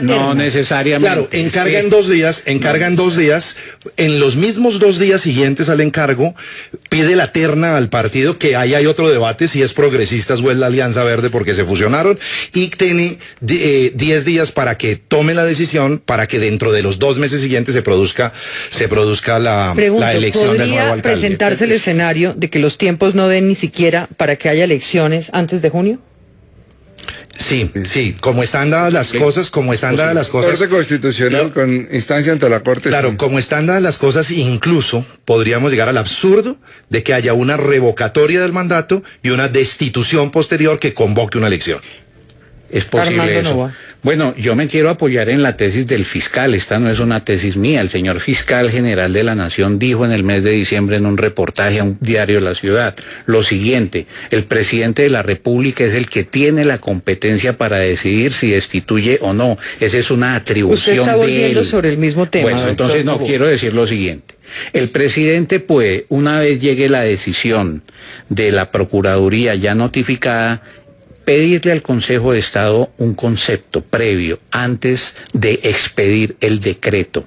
No necesariamente. Claro, encarga en 2 días, en los mismos 2 días siguientes al encargo, pide la terna al partido, que ahí hay otro debate si es Progresistas o es la Alianza Verde porque se fusionaron, y tiene 10 días para que tome la decisión, para que dentro de los 2 meses siguientes se produzca la elección del nuevo alcalde. ¿Podría presentarse el escenario de que los tiempos no den ni siquiera para que haya elecciones antes de junio? Sí, como están dadas las cosas, Corte Constitucional con instancia ante la Corte. Claro, como están dadas las cosas, incluso podríamos llegar al absurdo de que haya una revocatoria del mandato y una destitución posterior que convoque una elección. Es posible Armando eso. Novoa. Bueno, yo me quiero apoyar en la tesis del fiscal. Esta no es una tesis mía. El señor fiscal general de la Nación dijo en el mes de diciembre en un reportaje a un diario de la ciudad lo siguiente: el presidente de la República es el que tiene la competencia para decidir si destituye o no. Esa es una atribución de él. Usted está volviendo sobre el mismo tema. Bueno, entonces no, quiero decir lo siguiente. El presidente puede, una vez llegue la decisión de la Procuraduría ya notificada, pedirle al Consejo de Estado un concepto previo antes de expedir el decreto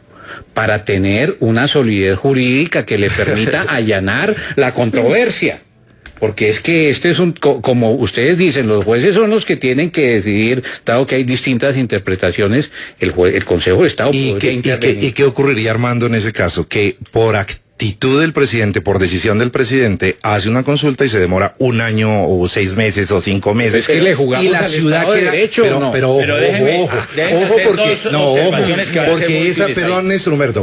para tener una solidez jurídica que le permita allanar la controversia. Porque es que este es como ustedes dicen, los jueces son los que tienen que decidir, dado que hay distintas interpretaciones, el Consejo de Estado podría intervenir. ¿Y qué ocurriría, Armando, en ese caso? Que por actitud del presidente, por decisión del presidente, hace una consulta y se demora 1 año o 6 meses o 5 meses. Es que le jugamos y la al ciudad Estado de queda, Derecho, pero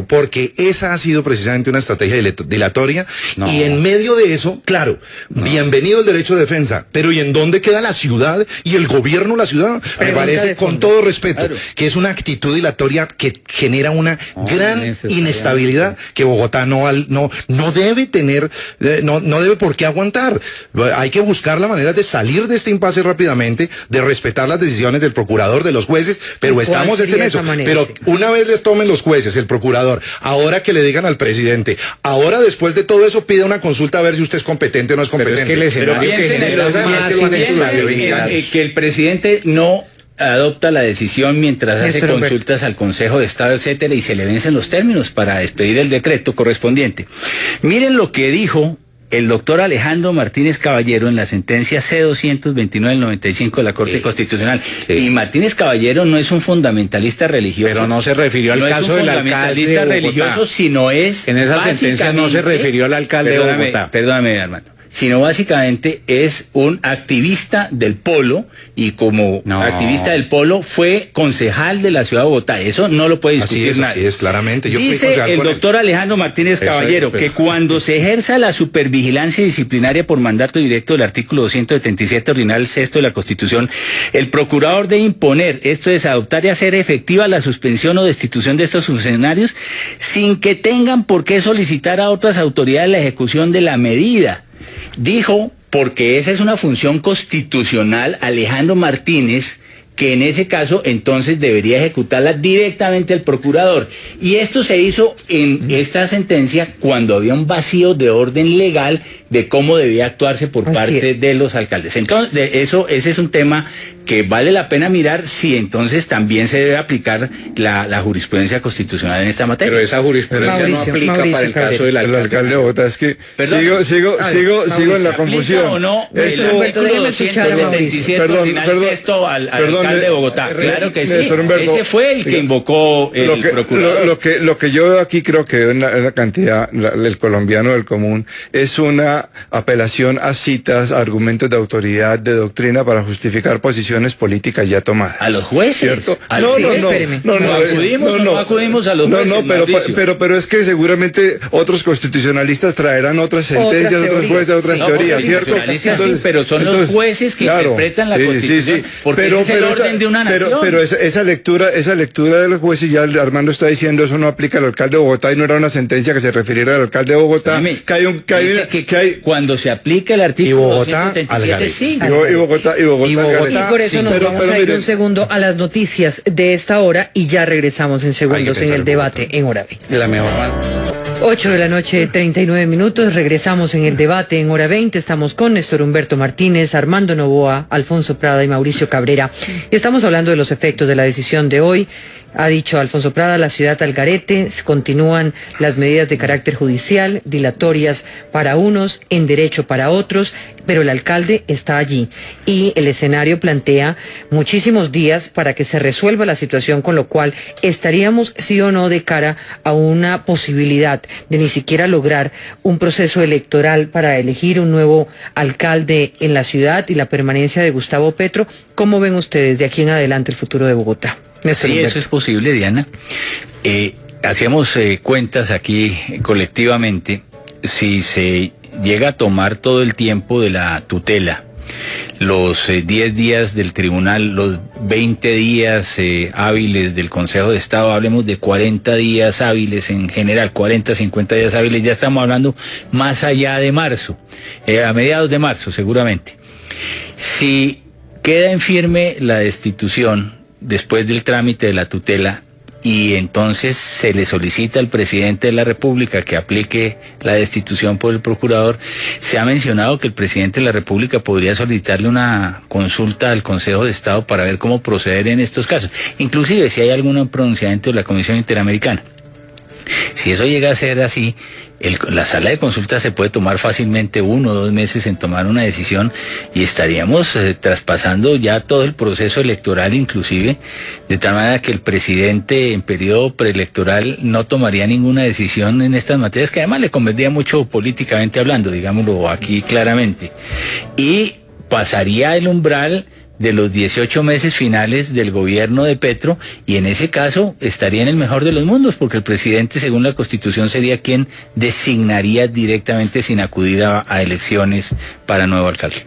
porque esa ha sido precisamente una estrategia dilatoria y en medio de eso, claro, bienvenido el derecho de defensa, pero ¿y en dónde queda la ciudad y el gobierno de la ciudad? Me parece, con todo respeto, que es una actitud dilatoria que genera una gran inestabilidad que Bogotá no debe tener, no debe por qué aguantar. Hay que buscar la manera de salir de este impasse rápidamente, de respetar las decisiones del procurador, de los jueces, pero estamos en eso. Pero una vez les tomen los jueces, el procurador, ahora que le digan al presidente, ahora después de todo eso pide una consulta a ver si usted es competente o no es competente. Pero piensen que el presidente no adopta la decisión mientras hace consultas al Consejo de Estado, etcétera, y se le vencen los términos para expedir el decreto correspondiente. Miren lo que dijo el doctor Alejandro Martínez Caballero en la sentencia C-229 del 95 de la Corte Constitucional. Y Martínez Caballero no es un fundamentalista religioso. Pero no se refirió al caso del alcalde de Bogotá. Religioso, sino es... En esa sentencia no se refirió al alcalde de Bogotá. Perdóname, Armando. Sino básicamente es un activista del Polo y como activista del Polo fue concejal de la ciudad de Bogotá. Eso no lo puede discutir nadie. Así es, claramente. Dice el doctor Alejandro Martínez Caballero que cuando se ejerza la supervigilancia disciplinaria por mandato directo del artículo 277 ordinal 6 de la Constitución, el procurador debe imponer, esto es, adoptar y hacer efectiva la suspensión o destitución de estos funcionarios sin que tengan por qué solicitar a otras autoridades la ejecución de la medida. Dijo, porque esa es una función constitucional, Alejandro Martínez, que en ese caso entonces debería ejecutarla directamente el procurador. Y esto se hizo en esta sentencia cuando había un vacío de orden legal de cómo debía actuarse por parte de los alcaldes. Entonces, ese es un tema que vale la pena mirar si entonces también se debe aplicar la jurisprudencia constitucional en esta materia. Pero esa jurisprudencia no aplica para el caso del alcalde de Bogotá. Es que sigo en la confusión. ¿O no? Eso, el artículo 277 al alcalde de Bogotá. Claro que sí. Ese fue el que invocó el procurador. Lo que yo veo aquí, creo que en la cantidad, el colombiano del común, es una apelación a citas, a argumentos de autoridad, de doctrina para justificar posiciones políticas ya tomadas. A los jueces. ¿Cierto? No acudimos a los jueces. Pero es que seguramente otros constitucionalistas traerán otras sentencias, otros jueces, otras teorías, ¿cierto? Entonces, pero son los jueces que interpretan la Constitución, porque ese es el orden de una nación. Pero esa lectura de los jueces, ya Armando está diciendo, eso no aplica al alcalde de Bogotá y no era una sentencia que se refiriera al alcalde de Bogotá. Cuando se aplica el artículo 277, sí. Y Bogotá. Y por eso nos vamos a ir un segundo a las noticias de esta hora y ya regresamos en segundos en el debate en Hora 20. De la mejor manera. 8 de la noche, 39 minutos, regresamos en el debate en Hora 20, estamos con Néstor Humberto Martínez, Armando Noboa, Alfonso Prada y Mauricio Cabrera. Y estamos hablando de los efectos de la decisión de hoy. Ha dicho Alfonso Prada, la ciudad al garete, continúan las medidas de carácter judicial, dilatorias para unos, en derecho para otros, pero el alcalde está allí y el escenario plantea muchísimos días para que se resuelva la situación, con lo cual estaríamos sí o no de cara a una posibilidad de ni siquiera lograr un proceso electoral para elegir un nuevo alcalde en la ciudad y la permanencia de Gustavo Petro. ¿Cómo ven ustedes de aquí en adelante el futuro de Bogotá? Sí, eso es posible, Diana. Hacíamos cuentas aquí colectivamente. Si se llega a tomar todo el tiempo de la tutela, los 10 días del tribunal, los 20 días hábiles del Consejo de Estado, hablemos de 40 días hábiles en general, 40, 50 días hábiles, ya estamos hablando más allá de marzo, a mediados de marzo seguramente. Si queda en firme la destitución después del trámite de la tutela y entonces se le solicita al presidente de la República que aplique la destitución por el procurador, se ha mencionado que el presidente de la República podría solicitarle una consulta al Consejo de Estado para ver cómo proceder en estos casos, inclusive si hay algún pronunciamiento de la Comisión Interamericana. Si eso llega a ser así, la sala de consulta se puede tomar fácilmente 1 o 2 meses en tomar una decisión y estaríamos traspasando ya todo el proceso electoral inclusive, de tal manera que el presidente en periodo preelectoral no tomaría ninguna decisión en estas materias, que además le convendría mucho políticamente hablando, digámoslo aquí claramente, y pasaría el umbral de los 18 meses finales del gobierno de Petro, y en ese caso estaría en el mejor de los mundos, porque el presidente, según la Constitución, sería quien designaría directamente sin acudir a elecciones para nuevo alcalde.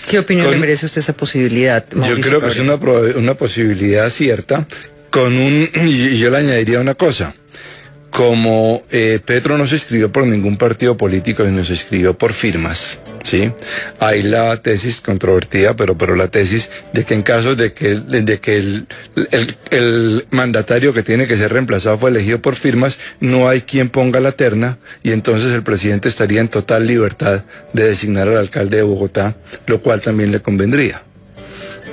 ¿Qué opinión le merece usted esa posibilidad, Mauricio? Yo creo que es una posibilidad cierta, y yo le añadiría una cosa. Como Petro no se inscribió por ningún partido político y no se inscribió por firmas, ¿sí? Hay la tesis controvertida, pero la tesis de que en caso de que el mandatario que tiene que ser reemplazado fue elegido por firmas, no hay quien ponga la terna y entonces el presidente estaría en total libertad de designar al alcalde de Bogotá, lo cual también le convendría.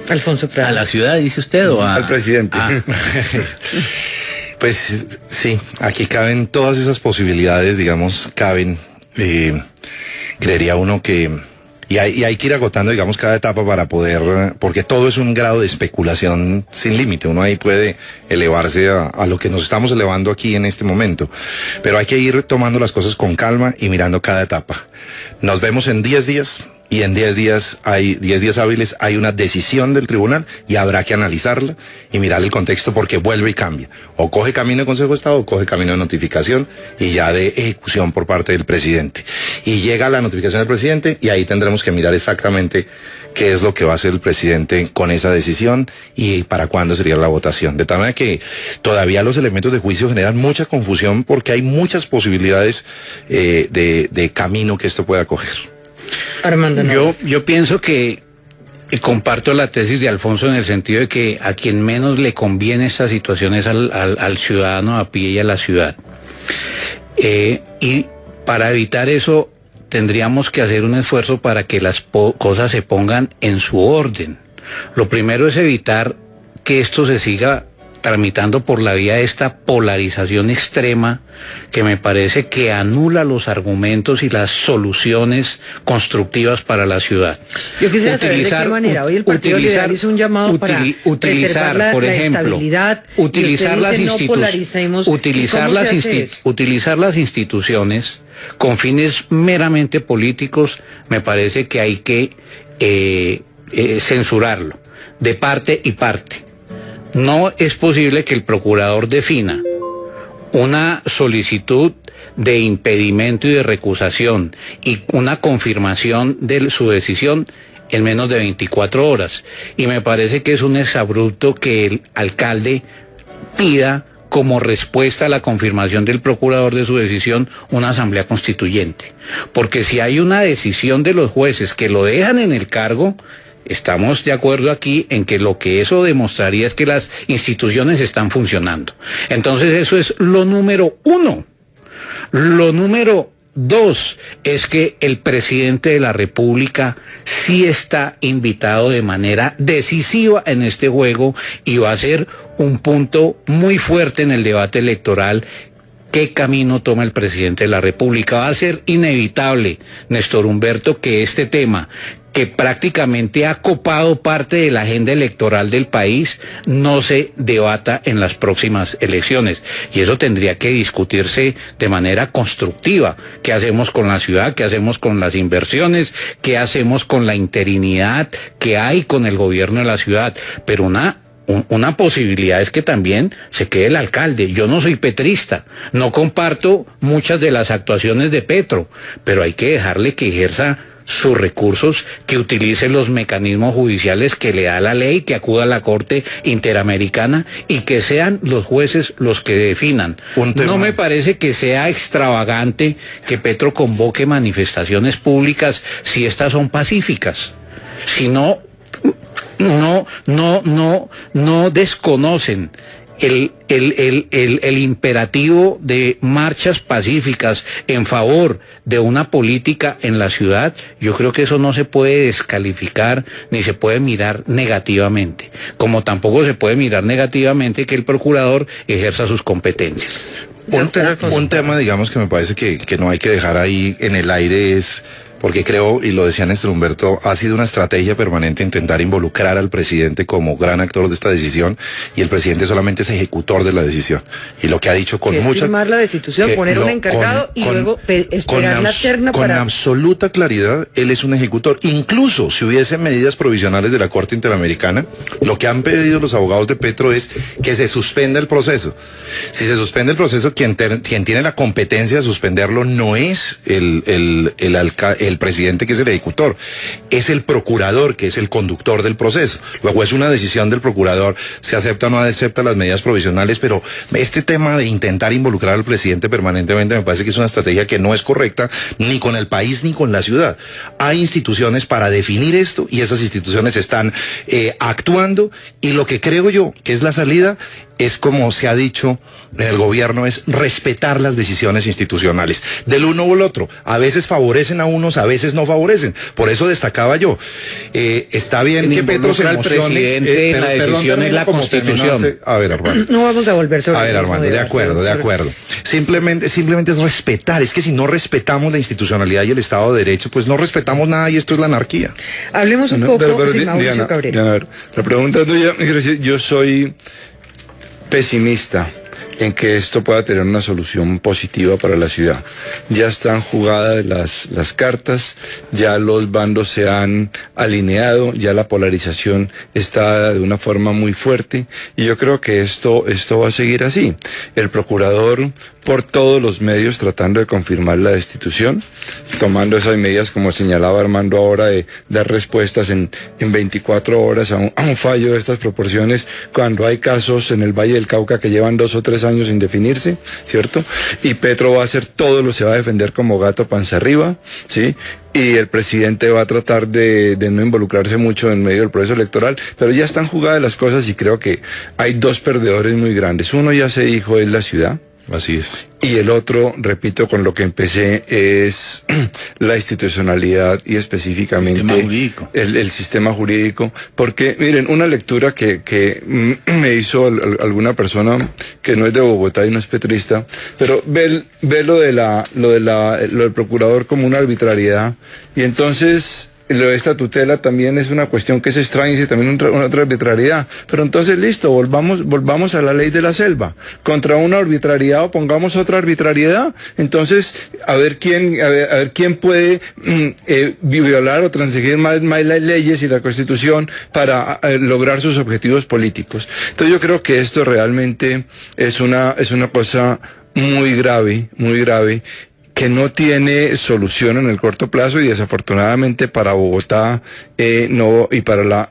Alfonso Prada. ¿A la ciudad, dice usted, o al presidente? Pues sí, aquí caben todas esas posibilidades, digamos, creería uno que, y hay que ir agotando, digamos, cada etapa para poder, porque todo es un grado de especulación sin límite, uno ahí puede elevarse a lo que nos estamos elevando aquí en este momento, pero hay que ir tomando las cosas con calma y mirando cada etapa. Nos vemos en 10 días. Y en 10 días hábiles hay una decisión del tribunal y habrá que analizarla y mirar el contexto, porque vuelve y cambia. O coge camino de Consejo de Estado o coge camino de notificación y ya de ejecución por parte del presidente. Y llega la notificación del presidente y ahí tendremos que mirar exactamente qué es lo que va a hacer el presidente con esa decisión y para cuándo sería la votación. De tal manera que todavía los elementos de juicio generan mucha confusión, porque hay muchas posibilidades de camino que esto pueda coger. Armando, no. Yo pienso que comparto la tesis de Alfonso en el sentido de que a quien menos le conviene esta situación es al ciudadano a pie y a la ciudad. Y para evitar eso tendríamos que hacer un esfuerzo para que las cosas se pongan en su orden. Lo primero es evitar que esto se siga tramitando por la vía de esta polarización extrema que me parece que anula los argumentos y las soluciones constructivas para la ciudad. Yo quisiera saber de qué manera. Hoy el Partido Liberal hizo un llamado para preservar por ejemplo, estabilidad. Utilizar las instituciones con fines meramente políticos, me parece que hay que censurarlo de parte y parte. No es posible que el procurador defina una solicitud de impedimento y de recusación y una confirmación de su decisión en menos de 24 horas. Y me parece que es un exabrupto que el alcalde pida como respuesta a la confirmación del procurador de su decisión una asamblea constituyente. Porque si hay una decisión de los jueces que lo dejan en el cargo, estamos de acuerdo aquí en que lo que eso demostraría es que las instituciones están funcionando. Entonces eso es lo número uno. Lo número dos es que el presidente de la República sí está invitado de manera decisiva en este juego y va a ser un punto muy fuerte en el debate electoral. ¿Qué camino toma el presidente de la República? Va a ser inevitable, Néstor Humberto, que este tema, que prácticamente ha copado parte de la agenda electoral del país, no se debata en las próximas elecciones. Y eso tendría que discutirse de manera constructiva. ¿Qué hacemos con la ciudad? ¿Qué hacemos con las inversiones? ¿Qué hacemos con la interinidad que hay con el gobierno de la ciudad? Pero una posibilidad es que también se quede el alcalde. Yo no soy petrista, no comparto muchas de las actuaciones de Petro, pero hay que dejarle que ejerza sus recursos, que utilice los mecanismos judiciales que le da la ley, que acuda a la Corte Interamericana y que sean los jueces los que definan. No me parece que sea extravagante que Petro convoque manifestaciones públicas si estas son pacíficas. Si no desconocen el imperativo de marchas pacíficas en favor de una política en la ciudad. Yo creo que eso no se puede descalificar ni se puede mirar negativamente, como tampoco se puede mirar negativamente que el procurador ejerza sus competencias. Un tema, digamos, que me parece que no hay que dejar ahí en el aire es... Porque creo, y lo decía Néstor Humberto, ha sido una estrategia permanente intentar involucrar al presidente como gran actor de esta decisión, y el presidente solamente es ejecutor de la decisión. Y lo que ha dicho con mucha... firmar la destitución, poner un encargado y luego esperar la terna para... Con absoluta claridad, él es un ejecutor. Incluso si hubiese medidas provisionales de la Corte Interamericana, lo que han pedido los abogados de Petro es que se suspenda el proceso. Si se suspende el proceso, quien tiene la competencia de suspenderlo no es el presidente, que es el ejecutor, es el procurador, que es el conductor del proceso. Luego es una decisión del procurador, se acepta o no acepta las medidas provisionales, pero este tema de intentar involucrar al presidente permanentemente me parece que es una estrategia que no es correcta ni con el país ni con la ciudad. Hay instituciones para definir esto y esas instituciones están actuando, y lo que creo yo que es la salida es, como se ha dicho en el gobierno, es respetar las decisiones institucionales del uno o el otro. A veces favorecen a unos, a veces no favorecen. Por eso destacaba yo. Está bien que Petro se emocione. La decisión es la Constitución. A ver, Armando. No vamos a volver sobre... A ver, Armando, de acuerdo. Simplemente es respetar. Es que si no respetamos la institucionalidad y el Estado de Derecho, pues no respetamos nada, y esto es la anarquía. Hablemos un poco sin Mauricio Cabrera. Diana, la pregunta tuya, quiero decir, yo soy pesimista en que esto pueda tener una solución positiva para la ciudad. Ya están jugadas las cartas, ya los bandos se han alineado, ya la polarización está de una forma muy fuerte, y yo creo que esto va a seguir así. El procurador por todos los medios tratando de confirmar la destitución, tomando esas medidas, como señalaba Armando ahora, de dar respuestas en 24 horas a un fallo de estas proporciones, cuando hay casos en el Valle del Cauca que llevan 2 o 3 años sin definirse, ¿cierto? Y Petro va a hacer todo lo se va a defender como gato panza arriba, ¿sí? Y el presidente va a tratar de no involucrarse mucho en medio del proceso electoral, pero ya están jugadas las cosas y creo que hay 2 perdedores muy grandes. Uno ya se dijo, es la ciudad. Así es. Y el otro, repito, con lo que empecé, es la institucionalidad y específicamente el sistema jurídico. Porque, miren, una lectura que me hizo alguna persona que no es de Bogotá y no es petrista, pero ve lo del procurador como una arbitrariedad. Y entonces lo de esta tutela también es una cuestión que es extraña y también una otra arbitrariedad. Pero entonces listo, volvamos a la ley de la selva. Contra una arbitrariedad o pongamos otra arbitrariedad. Entonces, a ver quién puede violar o transigir más las leyes y la Constitución para lograr sus objetivos políticos. Entonces yo creo que esto realmente es una cosa muy grave, que no tiene solución en el corto plazo y desafortunadamente para Bogotá no, y para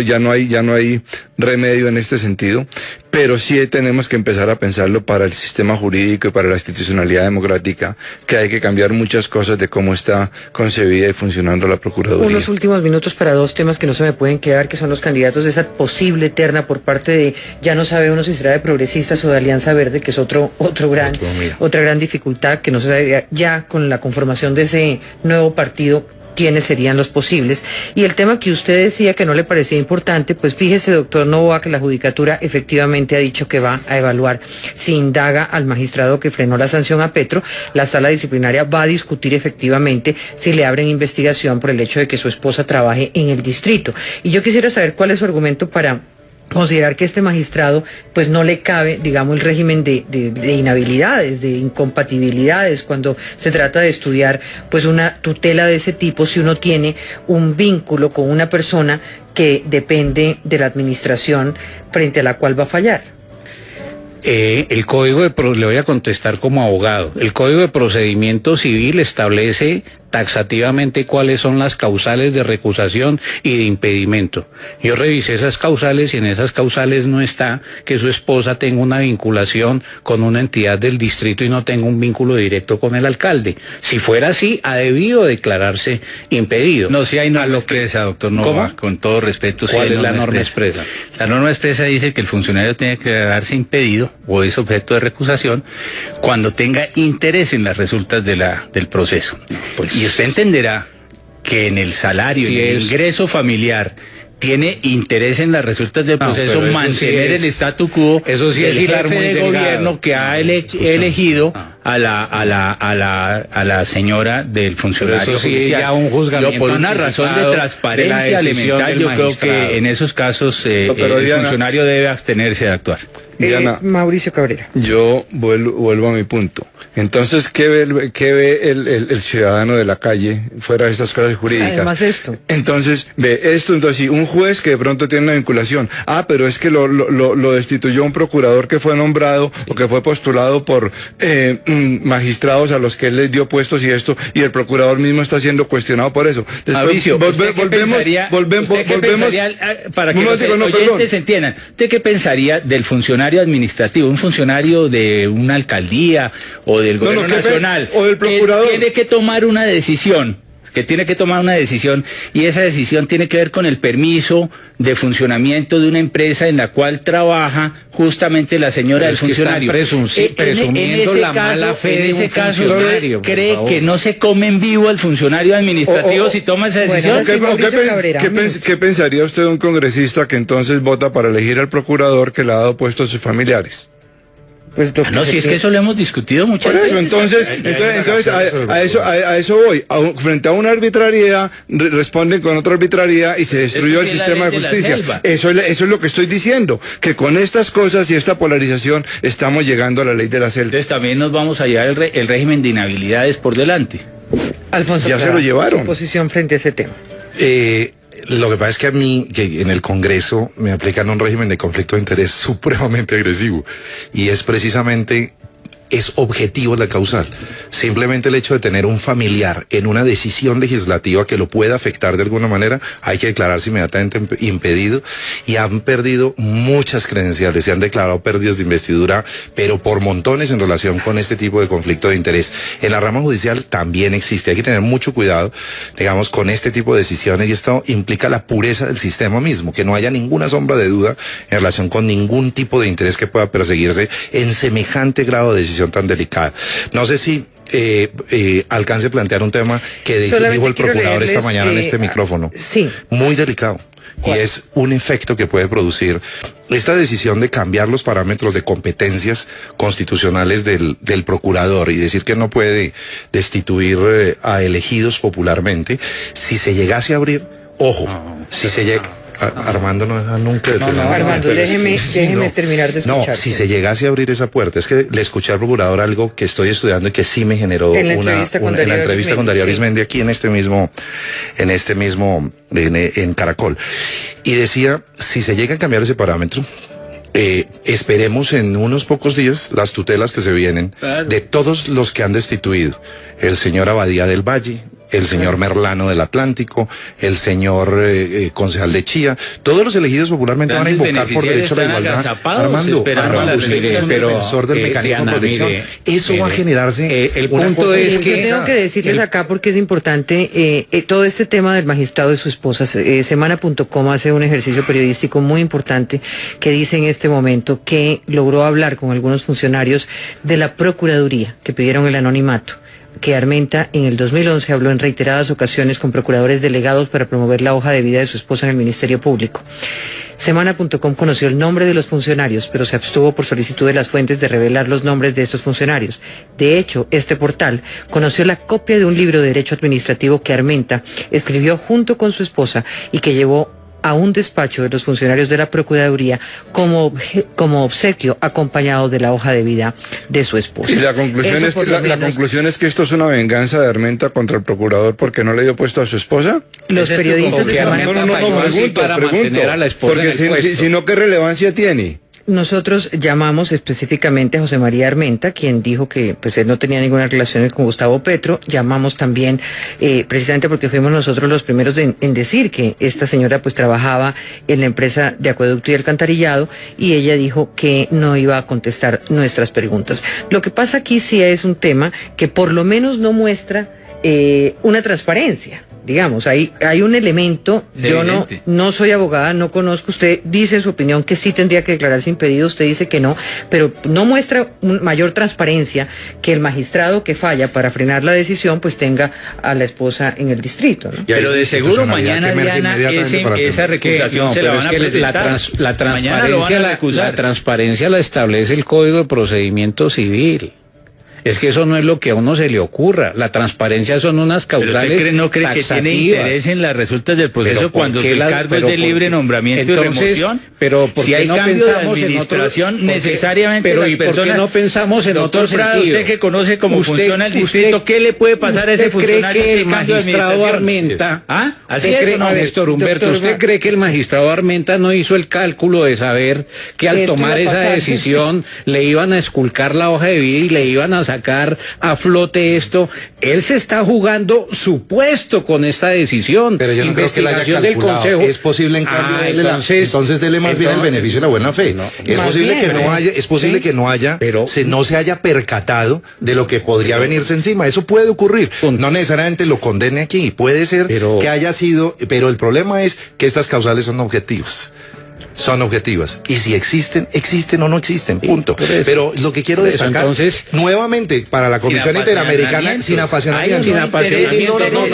ya no hay remedio en este sentido, pero sí tenemos que empezar a pensarlo para el sistema jurídico y para la institucionalidad democrática, que hay que cambiar muchas cosas de cómo está concebida y funcionando la Procuraduría. Unos últimos minutos para 2 temas que no se me pueden quedar, que son los candidatos de esa posible terna por parte de, ya no sabe uno si será de Progresistas o de Alianza Verde, que es otra gran dificultad, que no se sabe ya con la conformación de ese nuevo partido quiénes serían los posibles. Y el tema que usted decía que no le parecía importante, pues fíjese, doctor Novoa, que la Judicatura efectivamente ha dicho que va a evaluar si indaga al magistrado que frenó la sanción a Petro. La sala disciplinaria va a discutir efectivamente si le abren investigación por el hecho de que su esposa trabaje en el distrito. Y yo quisiera saber cuál es su argumento para considerar que este magistrado pues no le cabe, digamos, el régimen de inhabilidades, de incompatibilidades cuando se trata de estudiar pues una tutela de ese tipo, si uno tiene un vínculo con una persona que depende de la administración frente a la cual va a fallar. Le voy a contestar como abogado. El Código de Procedimiento Civil establece taxativamente cuáles son las causales de recusación y de impedimento. Yo revisé esas causales y en esas causales no está que su esposa tenga una vinculación con una entidad del distrito y no tenga un vínculo directo con el alcalde. Si fuera así, ha debido declararse impedido. No, si hay norma expresa, doctor Nova, con todo respeto. ¿Cuál es la norma expresa? La norma expresa dice que el funcionario tiene que declararse impedido o es objeto de recusación cuando tenga interés en las resultas del proceso. Y usted entenderá que en el salario y el ingreso familiar tiene interés en las resultas del proceso mantener el statu quo. Eso sí es hilar muy delgado. Gobierno que ha elegido a la señora del funcionario judicial. Ya un juzgamiento por una razón de transparencia elemental, yo creo que en esos casos el funcionario debe abstenerse de actuar. Diana, Mauricio Cabrera. Yo vuelvo a mi punto. Entonces, ¿qué ve el ciudadano de la calle fuera de estas cosas jurídicas? Además esto. Entonces, ve esto, entonces sí, un juez que de pronto tiene una vinculación. Ah, pero es que lo destituyó un procurador que fue nombrado o que fue postulado por magistrados a los que él les dio puestos y esto, y el procurador mismo está siendo cuestionado por eso. Mauricio, volvemos para que los oyentes entiendan. ¿Usted qué pensaría del funcionario administrativo, un funcionario de una alcaldía o del gobierno nacional, o del procurador, que tiene que tomar una decisión? Y esa decisión tiene que ver con el permiso de funcionamiento de una empresa en la cual trabaja justamente la señora del funcionario. Presumiendo la mala fe de un funcionario. ¿Cree que no se come en vivo al funcionario administrativo si toma esa decisión? ¿Qué pensaría usted de un congresista que entonces vota para elegir al procurador que le ha dado puestos a sus familiares? Pues si es que eso lo hemos discutido muchas veces. Entonces a eso voy. Frente a una arbitrariedad, responden con otra arbitrariedad y se destruyó el sistema de justicia. Eso es lo que estoy diciendo, que con estas cosas y esta polarización estamos llegando a la ley de la selva. Entonces también nos vamos a llevar el régimen de inhabilidades por delante. Alfonso, ya se lo llevaron. ¿Su posición frente a ese tema? Lo que pasa es que a mí, que en el Congreso me aplican un régimen de conflicto de interés supremamente agresivo, y es precisamente es objetivo la causal. Simplemente el hecho de tener un familiar en una decisión legislativa que lo pueda afectar de alguna manera, hay que declararse inmediatamente impedido, y han perdido muchas credenciales, se han declarado pérdidas de investidura, pero por montones en relación con este tipo de conflicto de interés. En la rama judicial también existe, hay que tener mucho cuidado, digamos, con este tipo de decisiones, y esto implica la pureza del sistema mismo, que no haya ninguna sombra de duda en relación con ningún tipo de interés que pueda perseguirse en semejante grado de decisión tan delicada. No sé si alcance a plantear un tema que dijo el procurador esta mañana en este micrófono. Sí. Muy delicado. ¿Cuál? Y es un efecto que puede producir esta decisión de cambiar los parámetros de competencias constitucionales del procurador y decir que no puede destituir a elegidos popularmente. Si se llegase a abrir, ojo, si se llega... Armando no deja nunca de terminar. Armando, déjeme terminar de escuchar. No, si se llegase a abrir esa puerta, es que le escuché al procurador algo que estoy estudiando y que sí me generó en la entrevista con Darío Arizmendi aquí en Caracol. Y decía, si se llega a cambiar ese parámetro, esperemos en unos pocos días las tutelas que se vienen de todos los que han destituido. El señor Abadía del Valle, el señor Merlano del Atlántico, el señor concejal de Chía, todos los elegidos popularmente van a invocar por derecho a la igualdad. Armando, usted es un defensor del mecanismo de protección. Eso va a generarse. El punto es que... Yo tengo que decirles acá, porque es importante, todo este tema del magistrado y su esposa. Semana.com hace un ejercicio periodístico muy importante que dice en este momento que logró hablar con algunos funcionarios de la Procuraduría que pidieron el anonimato, que Armenta en el 2011 habló en reiteradas ocasiones con procuradores delegados para promover la hoja de vida de su esposa en el Ministerio Público. Semana.com conoció el nombre de los funcionarios, pero se abstuvo por solicitud de las fuentes de revelar los nombres de estos funcionarios. De hecho, este portal conoció la copia de un libro de derecho administrativo que Armenta escribió junto con su esposa y que llevó a un despacho de los funcionarios de la Procuraduría como obsequio, acompañado de la hoja de vida de su esposa. Y la conclusión, la conclusión es que esto es una venganza de Armenta contra el procurador porque no le dio puesto a su esposa. Los periodistas de Semana pregunto, porque si no, ¿qué relevancia tiene? Nosotros llamamos específicamente a José María Armenta, quien dijo que pues él no tenía ninguna relación con Gustavo Petro. Llamamos también, precisamente porque fuimos nosotros los primeros en decir que esta señora pues trabajaba en la empresa de acueducto y alcantarillado, y ella dijo que no iba a contestar nuestras preguntas. Lo que pasa aquí sí es un tema que por lo menos no muestra una transparencia. Digamos, hay un elemento, yo no soy abogada, no conozco, usted dice en su opinión que sí tendría que declararse impedido, usted dice que no, pero no muestra mayor transparencia que el magistrado que falla para frenar la decisión pues tenga a la esposa en el distrito, ¿no? Pero de seguro mañana, Diana, esa recusación se la van a presentar. La transparencia la establece el Código de Procedimiento Civil. Es que eso no es lo que a uno se le ocurra. La transparencia son unas causales. ¿Pero usted no cree que tiene interés en las resultas del proceso cuando el cargo es de libre nombramiento y remoción? Pero si hay cambio de administración, necesariamente las personas... ¿por qué no pensamos en otro sentido? Prado, usted que conoce cómo funciona el distrito, ¿qué le puede pasar a ese funcionario? ¿Usted cree que el magistrado Armenta... ¿Así es o no? Néstor Humberto, ¿usted cree que el magistrado Armenta no hizo el cálculo de saber que al tomar esa decisión le iban a esculcar la hoja de vida y le iban a sacar a flote esto? Él se está jugando su puesto con esta decisión. Pero yo no creo que la haya calculado. Del Consejo. Es posible en cambio entonces dele más bien el beneficio de la buena fe. Es posible que no haya, pero no se haya percatado de lo que podría venirse encima. Eso puede ocurrir. No necesariamente lo condene aquí. Puede ser que haya sido, pero el problema es que estas causales son objetivas. Son objetivas. Y si existen o no existen, punto. Pero lo que quiero destacar, entonces, nuevamente, para la Comisión Interamericana, sin apasionamiento.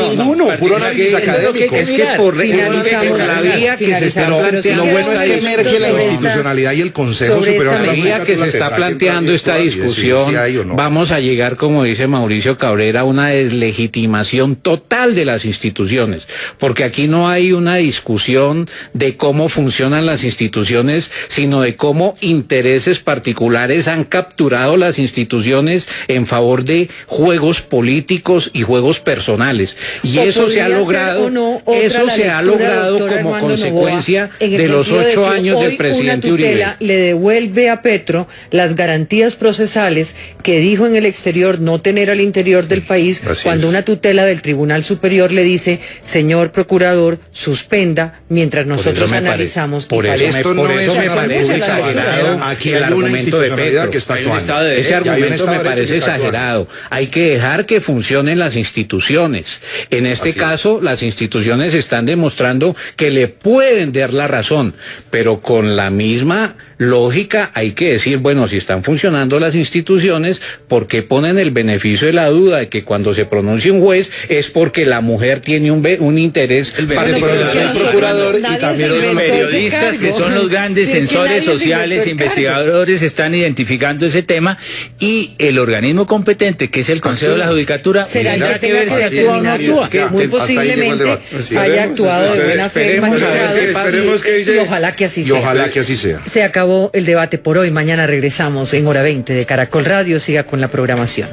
Ninguno, puro análisis académico. Es que por la vía que se está planteando. Lo bueno es que emerge la institucionalidad y el Consejo Superior de la vía que se está planteando esta discusión. Vamos a llegar, como dice Mauricio Cabrera, a una deslegitimación total de las instituciones. Porque aquí no hay una discusión de cómo funcionan las instituciones, sino de cómo intereses particulares han capturado las instituciones en favor de juegos políticos y juegos personales. Y O eso se ha podría ser logrado, o no otra eso la se ha lectura, logrado doctor como Armando consecuencia Noboa, en el de los sentido de 8 que años hoy del presidente una Uribe. tutela le devuelve a Petro las garantías procesales que dijo en el exterior no tener al interior del país, Así cuando es. una tutela del Tribunal Superior le dice, señor procurador, suspenda mientras nosotros analizamos. Por y eso fallamos. Esto no me es una parece república exagerado bananera. Aquí el hay una argumento de institucionalidad Petro. que está Hay un actuando. Estado de Ese derecho. Y hay un argumento Estado me de derecho parece que está actuando. exagerado. Hay que dejar que funcionen las instituciones. En este Así es. caso, las instituciones están demostrando que le pueden dar la razón, pero con la misma lógica hay que decir, bueno, si están funcionando las instituciones, ¿por qué ponen el beneficio de la duda de que cuando se pronuncia un juez es porque la mujer tiene un interés El Bueno, beneficio pero de la es que duda. nosotros procurador y nadie también se los inventó ese Periodistas que cargo. son los grandes Si es que censores nadie se inventó sociales, el cargo. investigadores, están identificando ese tema y el organismo competente, que es el Consejo de la Judicatura, Será el tendrá que que ver si tenga que actúa o no determinar actúa. que muy Hasta ahí llegó el posiblemente debate. Sí. haya actuado de buena fe el Esperemos a ver magistrado qué- esperemos que dice- y ojalá que así Y sea. ojalá que así sea. Se acabó el debate por hoy. Mañana regresamos en hora 20 de Caracol Radio. Siga con la programación.